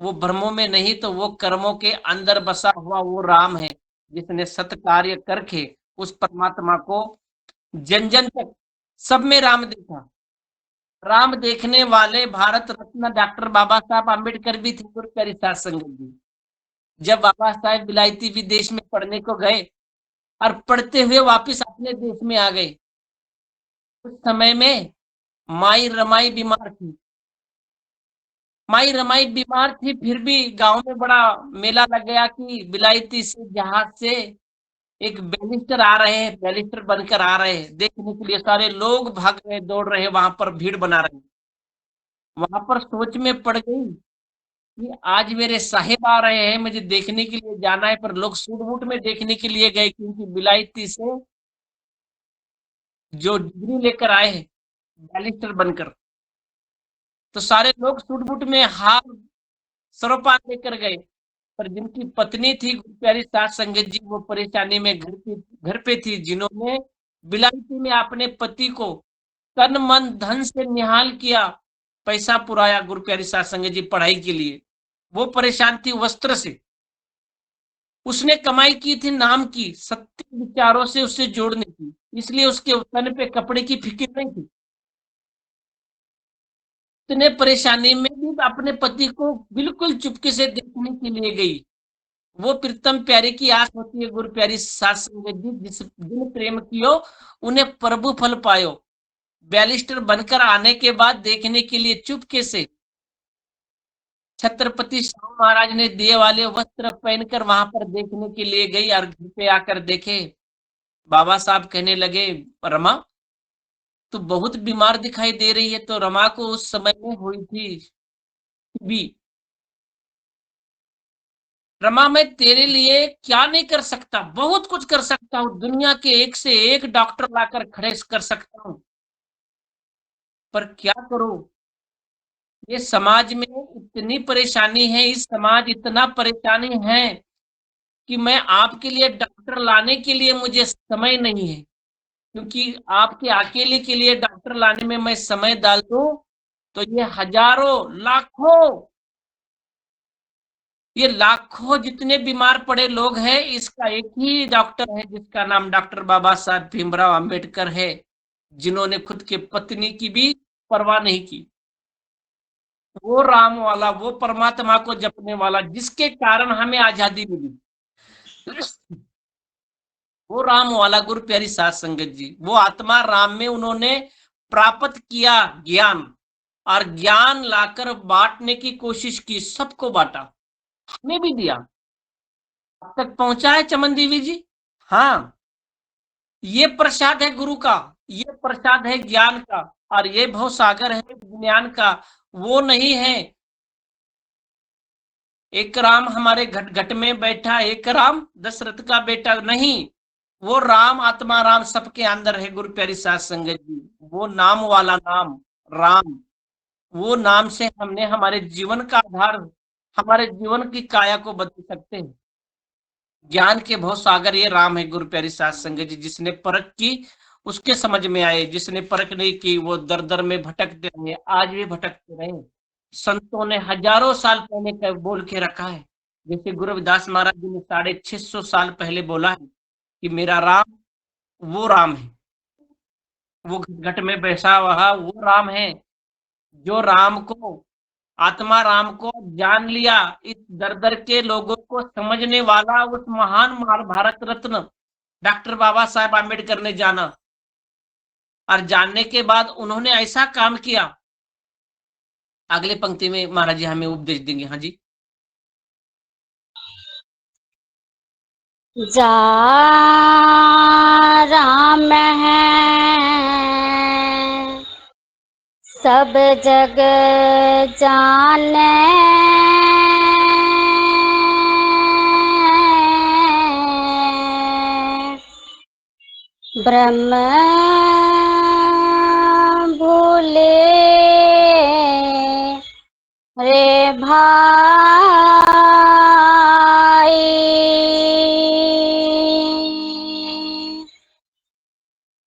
वो भ्रमों में नहीं, तो वो कर्मों के अंदर बसा हुआ वो राम है, जिसने सत कार्य करके उस परमात्मा को जन जन तक सब में राम देखा। राम देखने वाले भारत रत्न डॉक्टर बाबा साहब आम्बेडकर भी थे गुरु प्यारी साध संगत जी। जब बाबा साहब विलायती विदेश में पढ़ने को गए और पढ़ते हुए वापिस अपने देश में आ गए, उस समय में माई रमाई बीमार थी। माई रमाई बीमार थी, फिर भी गांव में बड़ा मेला लग गया कि विलायती से जहाज से एक बैरिस्टर आ रहे हैं, बैरिस्टर बनकर आ रहे हैं देखने के लिए। सारे लोग भाग रहे, दौड़ रहे, वहां पर भीड़ बना रहे। वहां पर सोच में पड़ गई कि आज मेरे साहेब आ रहे हैं, मुझे देखने के लिए जाना है। पर लोग सूट बूट में देखने के लिए गए, क्योंकि विलायती से जो डिग्री लेकर आए हैं बैरिस्टर बनकर, तो सारे लोग सूट बूट में हार सरोपा लेकर गए। पर जिनकी पत्नी थी गुरु प्यारी साध संगत जी, वो परेशानी में घर पे थी, जिन्होंने विलायती में अपने पति को तन मन धन से निहाल किया, पैसा पुराया गुरु प्यारी साध संगत जी पढ़ाई के लिए। वो परेशान थी वस्त्र से, उसने कमाई की थी नाम की, सत्य विचारों से उसे जोड़ने की, इसलिए उसके तन पे कपड़े की फिक्र नहीं थी। इतने परेशानी में भी अपने पति को बिल्कुल चुपके से देखने के लिए गई। वो प्रीतम प्यारे की आस होती है गुरु प्यारी साध संगत जी, जिस दिन प्रेम कियो उन्हें प्रभु फल पायो। बैरिस्टर बनकर आने के बाद देखने के लिए चुपके से छत्रपति शाहू महाराज ने दिए वाले वस्त्र पहनकर वहां पर देखने के लिए गई, और घर पे आकर देखे, बाबा साहब कहने लगे, रमा तू बहुत बीमार दिखाई दे रही है। तो रमा को उस समय में हुई थी भी, रमा मैं तेरे लिए क्या नहीं कर सकता, बहुत कुछ कर सकता हूँ, दुनिया के एक से एक डॉक्टर लाकर खड़े कर सकता हूँ, पर क्या करूं, ये समाज में इतनी परेशानी है, इस समाज इतना परेशानी है कि मैं आपके लिए डॉक्टर लाने के लिए मुझे समय नहीं है। क्योंकि आपके अकेले के लिए डॉक्टर लाने में मैं समय डाल दूं तो ये लाखों जितने बीमार पड़े लोग हैं, इसका एक ही डॉक्टर है जिसका नाम डॉक्टर बाबा साहब भीमराव अंबेडकर है, जिन्होंने खुद के पत्नी की भी परवाह नहीं की। वो राम वाला, वो परमात्मा को जपने वाला, जिसके कारण हमें आजादी मिली, वो राम वाला गुरु प्यारी साध संगत जी। वो आत्मा राम में उन्होंने प्राप्त किया ज्ञान, और ज्ञान लाकर बांटने की कोशिश की, सबको बांटा, हमें भी दिया। अब तक पहुंचा है चमन देवी जी? हाँ, ये प्रसाद है गुरु का, ये प्रसाद है ज्ञान का, और ये भव सागर है ज्ञान का। वो नहीं है एक राम हमारे घट घट में बैठा, एक राम दशरथ का बेटा, नहीं, वो राम आत्मा राम सबके अंदर है गुरु प्यारी साध संगत जी। वो नाम वाला नाम राम, वो नाम से हमने हमारे जीवन का आधार, हमारे जीवन की काया को बदल सकते हैं। ज्ञान के बहुत सागर ये राम है गुरु प्यारी साध संगत जी। जिसने परख की उसके समझ में आए, जिसने परख नहीं की वो दर दर में भटकते रहे, आज भी भटकते रहे। संतों ने हजारों साल पहले बोल के रखा है, जैसे गुरु रविदास महाराज जी ने 650 साल पहले बोला है कि मेरा राम वो राम है, वो घट में बैसा हुआ वो राम है, जो राम को, आत्मा राम को जान लिया। इस दर दर के लोगों को समझने वाला उस महान भारत रत्न डॉक्टर बाबा साहेब आम्बेडकर ने जाना, और जानने के बाद उन्होंने ऐसा काम किया। अगले पंक्ति में महाराज जी हमें उपदेश देंगे। हाँ जी। जा राम है सब जग जाने, ब्रह्म भूले रे भाई,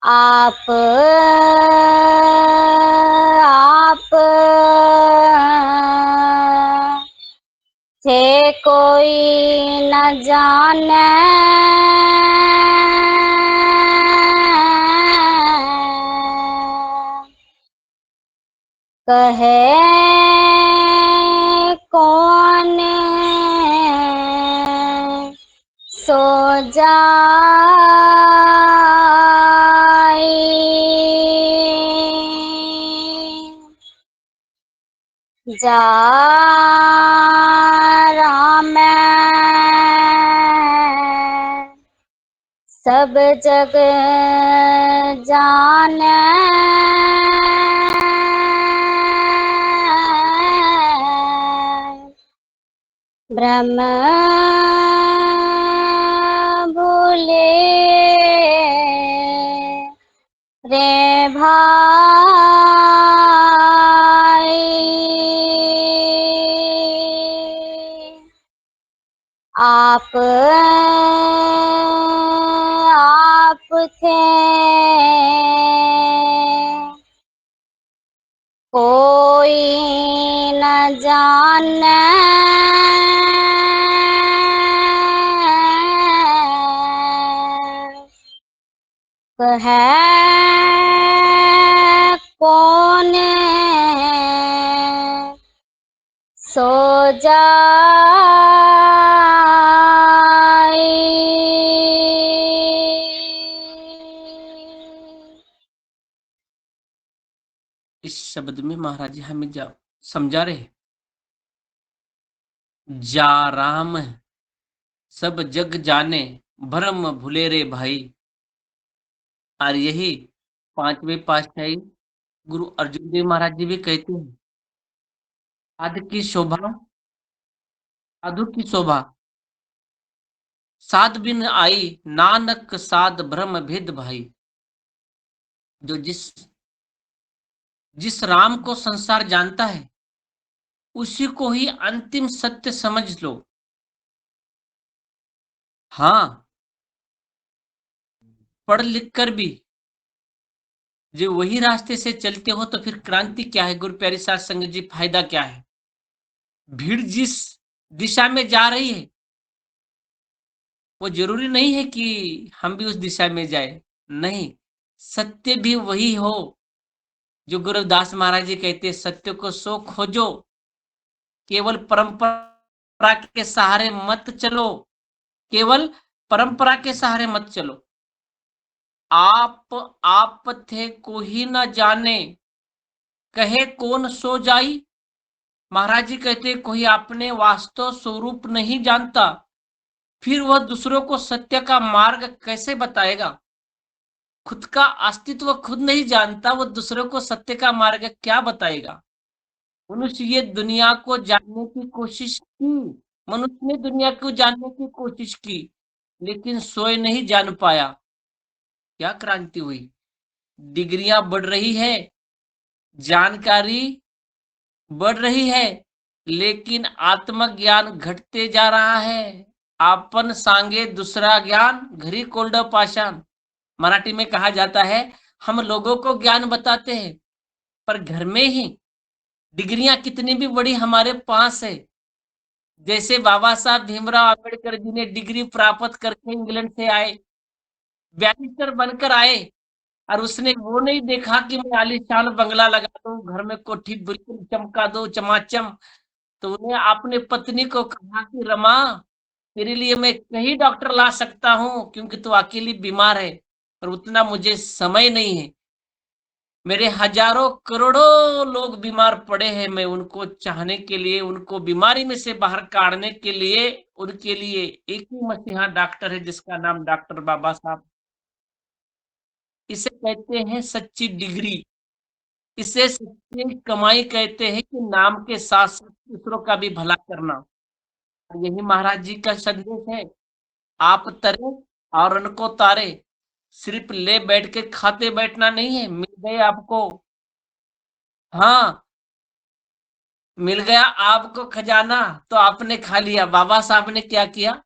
आप थे कोई न जाने, कहे कौन सो जाई, जा राम सब जग जाने, ब्रह्म भूले रे भाई, आप थे कोई न जाने, कहे कौन सो जाई। इस शब्द में महाराज जी हमें समझा रहे, जा राम सब जग जाने, भरम भूले रे भाई। और यही 5वें पातशाही गुरु अर्जुन देव महाराज जी भी कहते हैं, साध की शोभा साधु की शोभा, साध बिन आई नानक साध भ्रम भेद भाई। जो जिस राम को संसार जानता है उसी को ही अंतिम सत्य समझ लो। हाँ, पढ़ लिख कर भी जो वही रास्ते से चलते हो तो फिर क्रांति क्या है गुरु प्यारी साध संगत जी, फायदा क्या है? भीड़ जिस दिशा में जा रही है वो जरूरी नहीं है कि हम भी उस दिशा में जाए। नहीं, सत्य भी वही हो जो गुरुदास महाराज जी कहते हैं, सत्य को सो खोजो, केवल परंपरा के सहारे मत चलो, केवल परंपरा के सहारे मत चलो। आप थे कोई न जाने, कहे कौन सो जाई। महाराज जी कहते कोई अपने वास्तव स्वरूप नहीं जानता, फिर वह दूसरों को सत्य का मार्ग कैसे बताएगा? खुद का अस्तित्व खुद नहीं जानता, वो दूसरों को सत्य का मार्ग क्या बताएगा? मनुष्य ये दुनिया को जानने की कोशिश की, मनुष्य ने दुनिया को जानने की कोशिश की, लेकिन सोए नहीं जान पाया। क्या क्रांति हुई? डिग्रियां बढ़ रही है, जानकारी बढ़ रही है, लेकिन आत्मज्ञान घटते जा रहा है। आपन सांगे दूसरा ज्ञान घरी कोल्ड पाषाण। मराठी में कहा जाता है, हम लोगों को ज्ञान बताते हैं, पर घर में ही डिग्रियां कितनी भी बड़ी हमारे पास है। जैसे बाबा साहब भीमराव अंबेडकर जी ने डिग्री प्राप्त करके इंग्लैंड से आए, बैरिस्टर बनकर आए, और उसने वो नहीं देखा कि मैं आलीशान बंगला लगा दूं, घर में कोठी बिल्कुल चमका दो चमाचम। तो उन्हें अपने पत्नी को कहा कि रमा, तेरे लिए मैं कई डॉक्टर ला सकता हूँ, क्योंकि तू अकेली बीमार है, पर उतना मुझे समय नहीं है। मेरे हजारों करोड़ों लोग बीमार पड़े हैं, मैं उनको चाहने के लिए, उनको बीमारी में से बाहर काढ़ने के लिए, उनके लिए एक ही मसीहा डॉक्टर है, जिसका नाम डॉक्टर बाबा साहब। इसे कहते हैं सच्ची डिग्री। इसे सच्ची कमाई कहते हैं, कि नाम के साथ साथ दूसरों का भी भला करना। यही महाराज जी का संदेश है। आप तरे और उनको तारे। सिर्फ ले बैठ के खाते बैठना नहीं है। मिल गए आपको, हाँ, मिल गया आपको खजाना, तो आपने खा लिया। बाबा साहब ने क्या किया,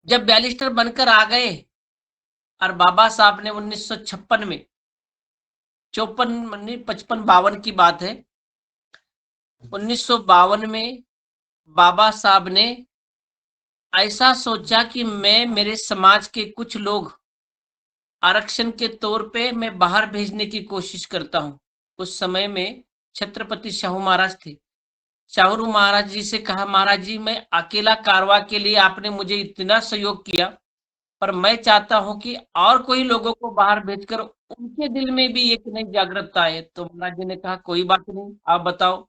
जब बैरिस्टर बनकर आ गए, और बाबा साहब ने 1956 में, 54 55 52 की बात है, 1952 में बाबा साहब ने ऐसा सोचा कि मैं मेरे समाज के कुछ लोग आरक्षण के तौर पे मैं बाहर भेजने की कोशिश करता हूँ। उस समय में छत्रपति शाहू महाराज थे। शाहू महाराज जी से कहा, महाराज जी, मैं अकेला कारवा के लिए आपने मुझे इतना सहयोग किया, पर मैं चाहता हूं कि और कोई लोगों को बाहर भेजकर उनके दिल में भी एक नई जागरूकता आए। तो महाराज जी ने कहा, कोई बात नहीं, आप बताओ।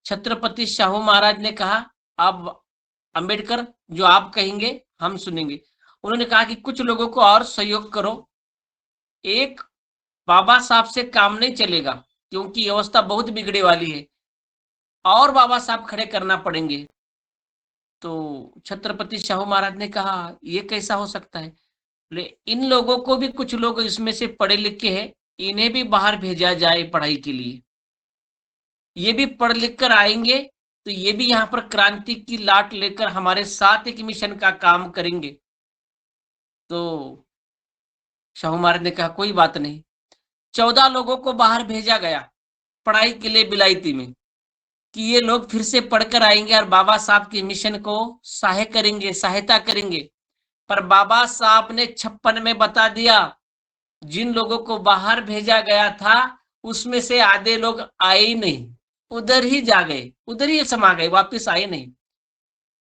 छत्रपति शाहू महाराज ने कहा, आप अंबेडकर, जो आप कहेंगे हम सुनेंगे। उन्होंने कहा कि कुछ लोगों को और सहयोग करो। एक बाबा साहब से काम नहीं चलेगा, क्योंकि अवस्था बहुत बिगड़े वाली है, और बाबा साहब खड़े करना पड़ेंगे। तो छत्रपति शाहू महाराज ने कहा, ये कैसा हो सकता है? ले, इन लोगों को भी, कुछ लोग इसमें से पढ़े लिखे हैं, इन्हें भी बाहर भेजा जाए पढ़ाई के लिए। ये भी पढ़ लिख कर आएंगे, तो ये भी यहाँ पर क्रांति की लाट लेकर हमारे साथ एक मिशन का काम करेंगे। तो शाहू महाराज ने कहा, कोई बात नहीं। 14 लोगों को बाहर भेजा गया पढ़ाई के लिए बिलायती में, कि ये लोग फिर से पढ़कर आएंगे और बाबा साहब के मिशन को सहायता करेंगे। पर बाबा साहब ने 56 में बता दिया, जिन लोगों को बाहर भेजा गया था, उसमें से आधे लोग आए ही नहीं, उधर ही जा गए, उधर ही समा गए, वापिस आए नहीं।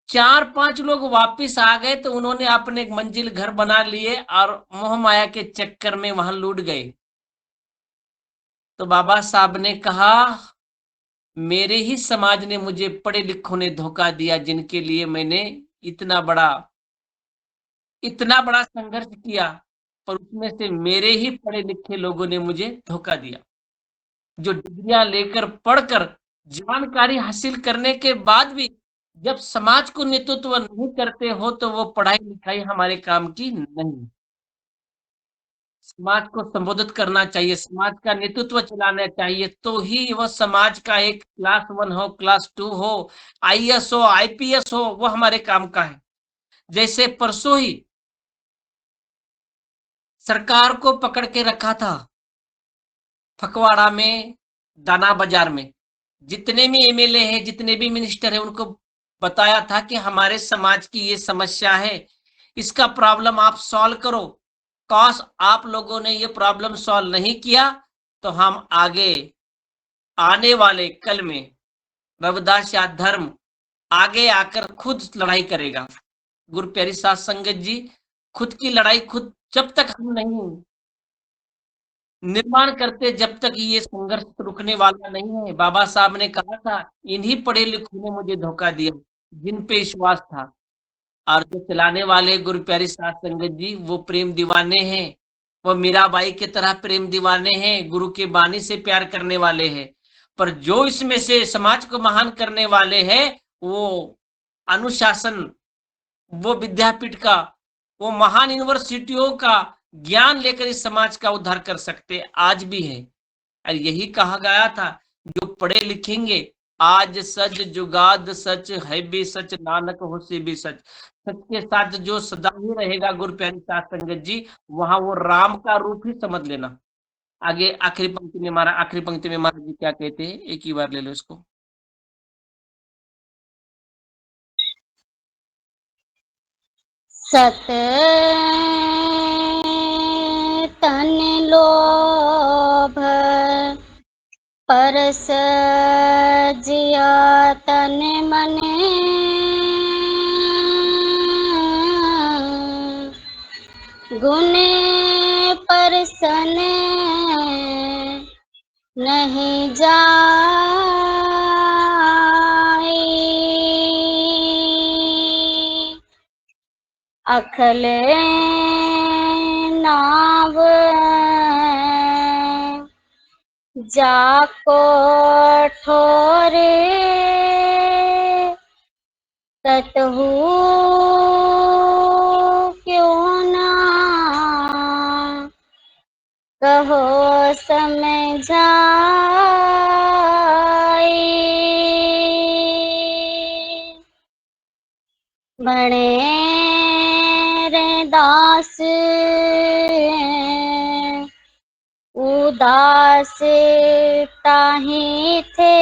4-5 लोग वापिस आ गए, तो उन्होंने अपने एक मंजिल घर बना लिए और मोह माया के चक्कर में वहां लूट गए। तो बाबा साहब ने कहा, मेरे ही समाज ने, मुझे पढ़े लिखों ने धोखा दिया, जिनके लिए मैंने इतना बड़ा संघर्ष किया, पर उसमें से मेरे ही पढ़े लिखे लोगों ने मुझे धोखा दिया। जो डिग्रियां लेकर, पढ़कर, जानकारी हासिल करने के बाद भी जब समाज को नेतृत्व नहीं करते हो, तो वो पढ़ाई लिखाई हमारे काम की नहीं। समाज को संबोधित करना चाहिए, समाज का नेतृत्व चलाना चाहिए, तो ही वह समाज का एक क्लास 1 हो, क्लास 2 हो, आईएएस हो, आईपीएस हो, वो हमारे काम का है। जैसे परसों ही सरकार को पकड़ के रखा था फकवाड़ा में, दाना बाजार में, जितने भी एमएलए हैं, जितने भी मिनिस्टर हैं, उनको बताया था कि हमारे समाज की ये समस्या है, इसका प्रॉब्लम आप सॉल्व करो। कॉस आप लोगों ने ये प्रॉब्लम सॉल्व नहीं किया, तो हम आगे आने वाले कल में रविदास या धर्म आगे आकर खुद लड़ाई करेगा। गुरु प्यारी साध संगत जी, खुद की लड़ाई खुद जब तक हम नहीं निर्माण करते, जब तक ये संघर्ष रुकने वाला नहीं है। बाबा साहब ने कहा था, इन्हीं पढ़े लिखों ने मुझे धोखा दिया, जिन पे विश्वास था। और जो चलाने वाले गुरु प्यारी साध संगत जी, वो प्रेम दीवाने हैं, वो मीराबाई की तरह प्रेम दीवाने हैं, गुरु के बानी से प्यार करने वाले हैं। पर जो इसमें से समाज को महान करने वाले हैं, वो अनुशासन, वो विद्यापीठ का, वो महान यूनिवर्सिटियों का ज्ञान लेकर इस समाज का उद्धार कर सकते आज भी है। और यही कहा गया था जो पढ़े लिखेंगे, आज सच जुगाद सच है भी सच, नानक होसी भी सच, सच के साथ जो सदा ही रहेगा गुरु प्यारी साथ संगत जी, वहां वो राम का रूप ही समझ लेना। आगे आखिरी पंक्ति में महाराज जी क्या कहते हैं, एक ही बार ले लो इसको। सत तन लोभ परस जिया तन मन, गुण परसन नहीं जाई, अखल नाव जाको ठोरे, ततहु क्यों ना कहो समझाई, बणे रे दास उदास ताहि थे,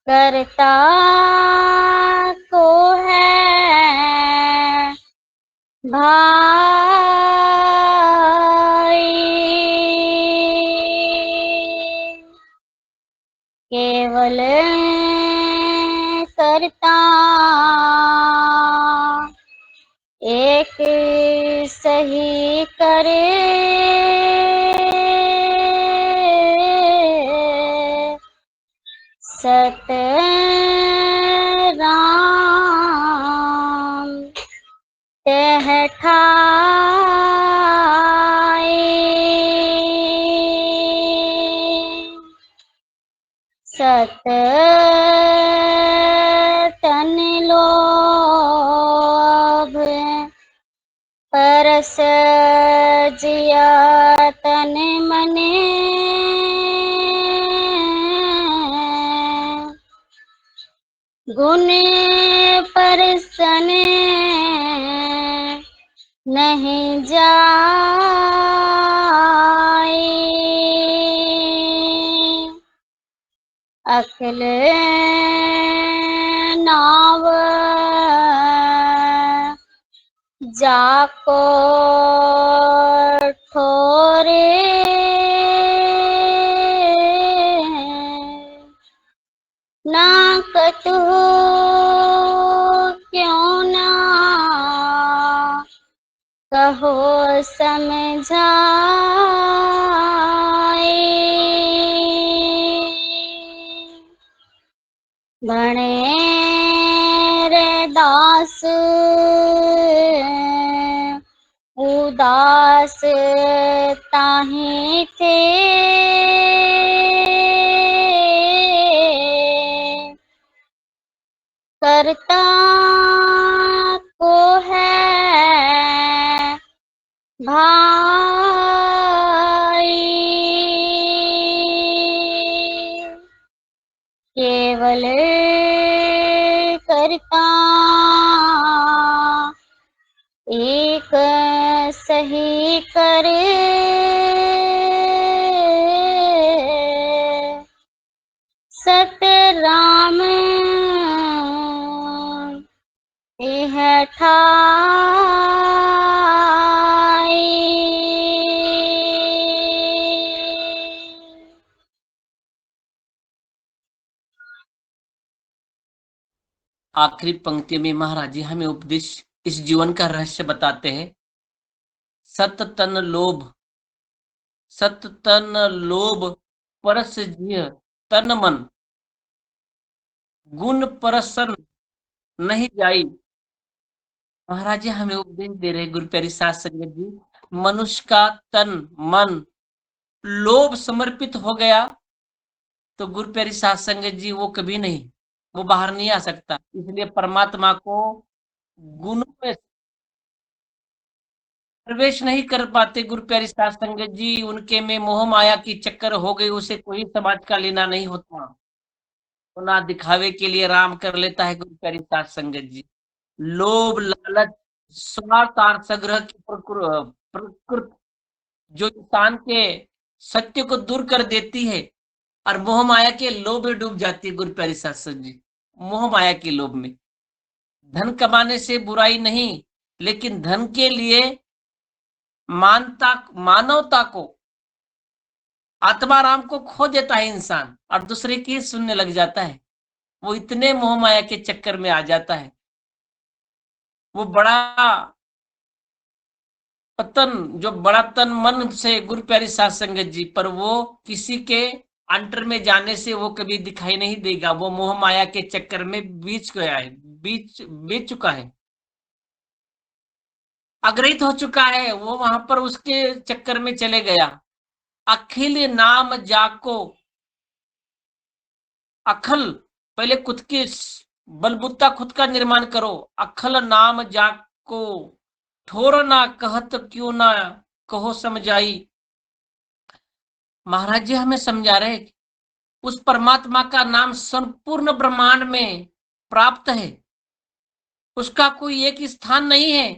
करता को है भाई, केवल करता एक सही करे, सत राम तेह ठाई, सत तन लोभ परस जिया तन मन, गुण परसन नहीं जाई, अखिल नाव जाको ठोरे, ना कतहु क्यों ना कहो समझाई, बणे रे दास उदास ताहि थे, करता को है भाई, केवल करता एक सही करे, सत राम यह ठाई। आखिरी पंक्ति में महाराज जी हमें उपदेश, इस जीवन का रहस्य बताते हैं। सत तन लोभ परस जिय तन मन, गुण परसन नहीं जाई। महाराज जी हमें उपदेश दे रहे गुरु प्यारी साथ संगत जी, मनुष्य का तन मन लोभ समर्पित हो गया तो गुरु प्यारी साथ संगत जी वो कभी नहीं, वो बाहर नहीं आ सकता। इसलिए परमात्मा को गुणों में प्रवेश नहीं कर पाते गुरु प्यारी साध संगत जी। उनके में मोह माया की चक्कर हो गई, उसे कोई समाज का लेना नहीं होता। तो ना दिखावे के लिए राम कर लेता है गुरु प्यारी साध संगत जी। लोभ लालच स्वार्थ और संग्रह की प्रकृति जो इंसान के सत्य को दूर कर देती है और मोह माया के लोभ में डूब जाती है गुरु प्यारी साध संगत जी। मोह माया के लोभ में धन कमाने से बुराई नहीं, लेकिन धन के लिए मानवता को, आत्माराम को खो देता है इंसान और दूसरे की सुनने लग जाता है। वो इतने मोह माया के चक्कर में आ जाता है, वो बड़ा पतन, जो बड़ा तन मन से गुरु प्यारी साध संगत जी, पर वो किसी के अंटर में जाने से वो कभी दिखाई नहीं देगा। वो मोह माया के चक्कर में बीच गया है, बीच चुका है, अग्रहित हो चुका है। वो वहां पर उसके चक्कर में चले गया। अखिल नाम जाको, अखल पहले खुद के बलबूता खुद का निर्माण करो। अखल नाम जाको ठोर ना कहत क्यों ना कहो समझाई। महाराज जी हमें समझा रहे उस परमात्मा का नाम संपूर्ण ब्रह्मांड में प्राप्त है। उसका कोई एक स्थान नहीं है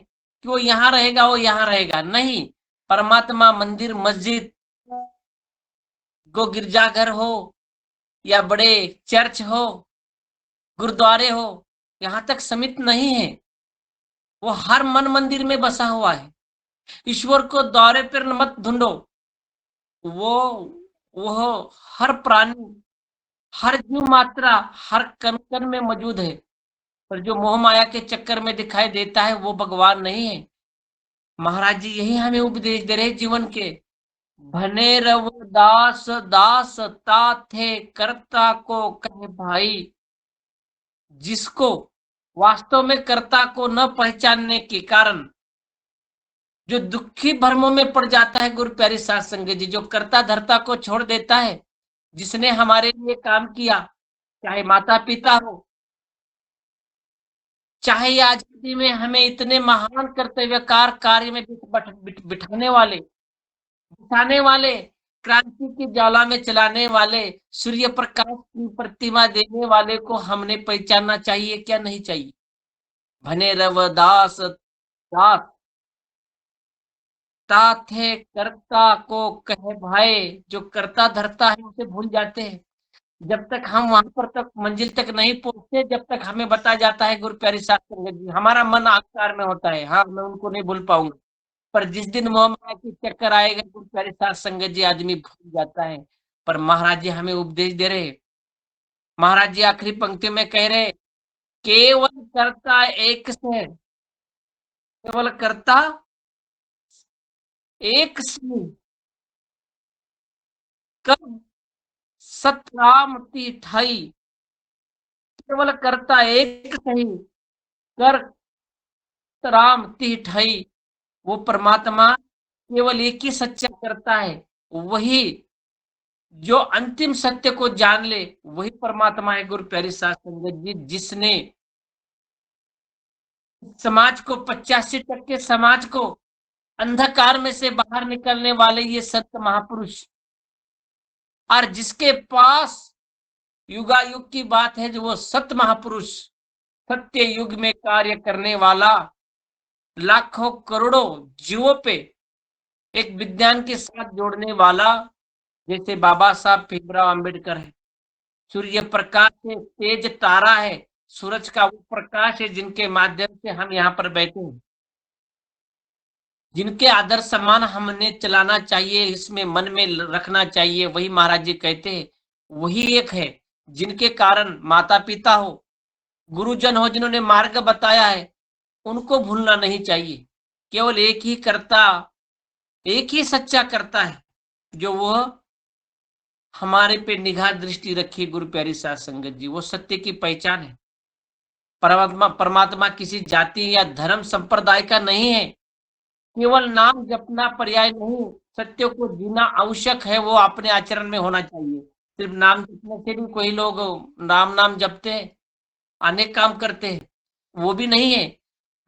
कि वो यहां रहेगा वो यहां रहेगा, नहीं। परमात्मा मंदिर मस्जिद गो गिरजाघर हो या बड़े चर्च हो, गुरुद्वारे हो, यहां तक सीमित नहीं है। वो हर मन मंदिर में बसा हुआ है। ईश्वर को दौरे पर मत ढूंढो, वो हर प्राणी, हर जीव मात्रा, हर कण कण में मौजूद है। पर जो मोह माया के चक्कर में दिखाई देता है वो भगवान नहीं है। महाराज जी यही हमें उपदेश दे रहे जीवन के। भने रव दास दास ता थे कर्ता को कहे भाई। जिसको वास्तव में कर्ता को न पहचानने के कारण जो दुखी भ्रमों में पड़ जाता है गुरु प्यारी साध संगत जी, जो कर्ता धर्ता को छोड़ देता है, जिसने हमारे लिए काम किया, चाहे माता पिता हो, चाहे आज में हमें इतने महान कर्तव्यकार कार्य में बिठाने वाले, क्रांति की ज्वाला में चलाने वाले, सूर्य प्रकाश की प्रतिमा देने वाले को हमने पहचानना चाहिए क्या नहीं चाहिए। भने रवदास दास थे कर्ता को कहे भाई। जो कर्ता धरता है उसे भूल जाते हैं। जब तक हम वहां पर तक मंजिल तक नहीं पहुंचते, जब तक हमें बताया जाता है गुरु प्यारी साध संगत जी, हमारा मन आकार में होता है, हाँ मैं उनको नहीं भूल पाऊंगा। पर जिस दिन मोह माया की चक्कर आएगा गुरु प्यारी साध संगत जी, आदमी भूल जाता है। पर महाराज जी हमें उपदेश दे रहे। महाराज जी आखिरी पंक्ति में कह रहे केवल कर्ता एक से, केवल कर्ता एक से कब सतराम ठाई। केवल कर्ता एक सही कर राम ठाई। वो परमात्मा केवल एक ही सच्चा करता है, वही जो अंतिम सत्य को जान ले वही परमात्मा है गुरु प्यारी साध संगत जी। जिसने समाज को 85% समाज को अंधकार में से बाहर निकलने वाले ये संत महापुरुष, और जिसके पास युगायुग की बात है, जो वो सत्य महापुरुष सत्य युग में कार्य करने वाला, लाखों करोड़ों जीवों पे एक विज्ञान के साथ जोड़ने वाला, जैसे बाबा साहब भीमराव अंबेडकर है। सूर्य प्रकाश से तेज तारा है, सूरज का वो प्रकाश है जिनके माध्यम से हम यहाँ पर बैठे हैं, जिनके आदर सम्मान हमने चलाना चाहिए, इसमें मन में रखना चाहिए। वही महाराज जी कहते हैं वही एक है जिनके कारण माता पिता हो, गुरुजन हो, जिन्होंने मार्ग बताया है, उनको भूलना नहीं चाहिए। केवल एक ही करता, एक ही सच्चा करता है जो वो हमारे पे निगाह दृष्टि रखी गुरु प्यारी साध संगत जी। वो सत्य की पहचान है। परमात्मा किसी जाति या धर्म संप्रदाय का नहीं है। केवल नाम जपना पर्याय नहीं, सत्य को जीना आवश्यक है। वो अपने आचरण में होना चाहिए। सिर्फ नाम जपने से भी कोई लोग नाम जपते हैं, अनेक काम करते हैं, वो भी नहीं है।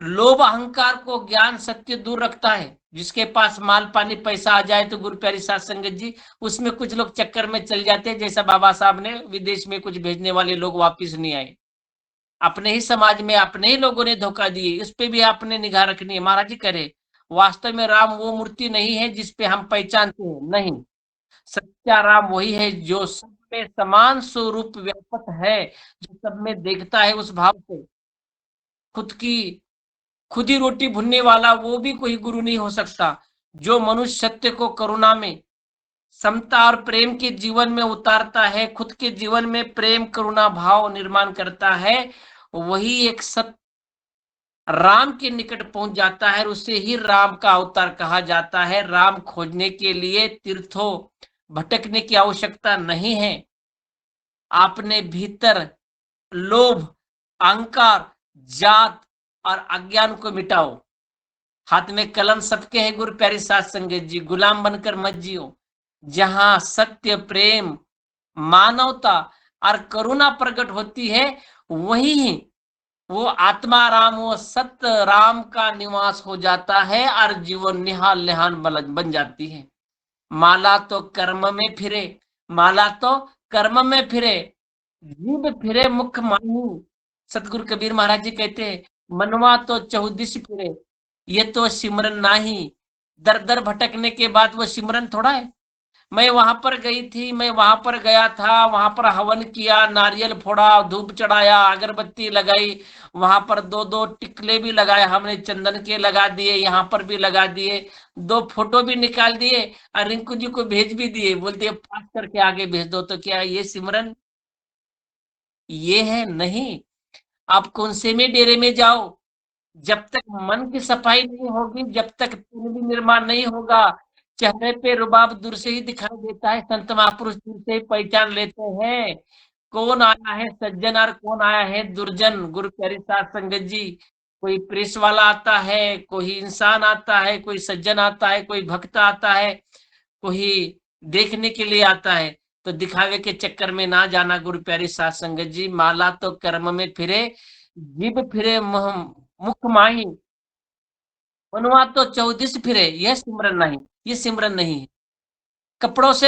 लोभ अहंकार को ज्ञान सत्य दूर रखता है। जिसके पास माल पानी पैसा आ जाए तो गुरु प्यारी साध संगत जी उसमें कुछ लोग चक्कर में चल जाते हैं, जैसा बाबा साहब ने विदेश में कुछ भेजने वाले लोग वापिस नहीं आए। अपने ही समाज में अपने ही लोगों ने धोखा दिए, इस पे भी आपने निगाह रखनी है। महाराज जी करे वास्तव में राम वो मूर्ति नहीं है जिसपे हम पहचानते हैं, नहीं। सच्चा राम वही है जो सब में समान स्वरूप व्यापक है, जो सब में देखता है उस भाव से। खुद ही रोटी भुनने वाला वो भी कोई गुरु नहीं हो सकता। जो मनुष्य सत्य को करुणा में, समता और प्रेम के जीवन में उतारता है, खुद के जीवन में प्रेम करुणा भाव निर्माण करता है, वही एक सत्य राम के निकट पहुंच जाता है और उसे ही राम का अवतार कहा जाता है। राम खोजने के लिए तीर्थों भटकने की आवश्यकता नहीं है। आपने भीतर लोभ अहंकार जात और अज्ञान को मिटाओ। हाथ में कलम सबके है गुरु प्यारी साध संगत जी, गुलाम बनकर मत जियो। जहां सत्य प्रेम मानवता और करुणा प्रकट होती है वही वो आत्मा राम वो सत्य राम का निवास हो जाता है और जीवन निहाल निहान बन जाती है। माला तो कर्म में फिरे, माला तो कर्म में फिरे, जीव फिरे मुख माही। सतगुरु कबीर महाराज जी कहते हैं मनवा तो चौदिश फिरे, ये तो सिमरन नाही। दर दर भटकने के बाद वो सिमरन थोड़ा है। मैं वहां पर गई थी, मैं वहां पर गया था, वहां पर हवन किया, नारियल फोड़ा, धूप चढ़ाया, अगरबत्ती लगाई, वहां पर दो दो टिकले भी लगाए हमने, चंदन के लगा दिए, यहाँ पर भी लगा दिए, दो फोटो भी निकाल दिए और रिंकू जी को भेज भी दिए। बोलते पास करके आगे भेज दो। तो क्या ये सिमरन ये है? नहीं। आप कौन से में डेरे में जाओ, जब तक मन की सफाई नहीं होगी, जब तक पुण्य भी निर्माण नहीं होगा, चेहरे पे रुबाब दूर से ही दिखाई देता है। संत महापुरुष दूर से ही पहचान लेते हैं कौन आया है सज्जन और कौन आया है दुर्जन। गुरु प्यारी साध संगत जी, कोई प्रेस वाला आता है, कोई इंसान आता है, कोई सज्जन आता है, कोई भक्त आता है, कोई देखने के लिए आता है। तो दिखावे के चक्कर में ना जाना गुरु प्यारी साध संगत जी। माला तो कर्म में फिरे, जीभ फिरे मुख माही, मनवा तो चौदिस फिरे, यह सिमरन नहीं, ये सिमरन नहीं है। कपड़ों से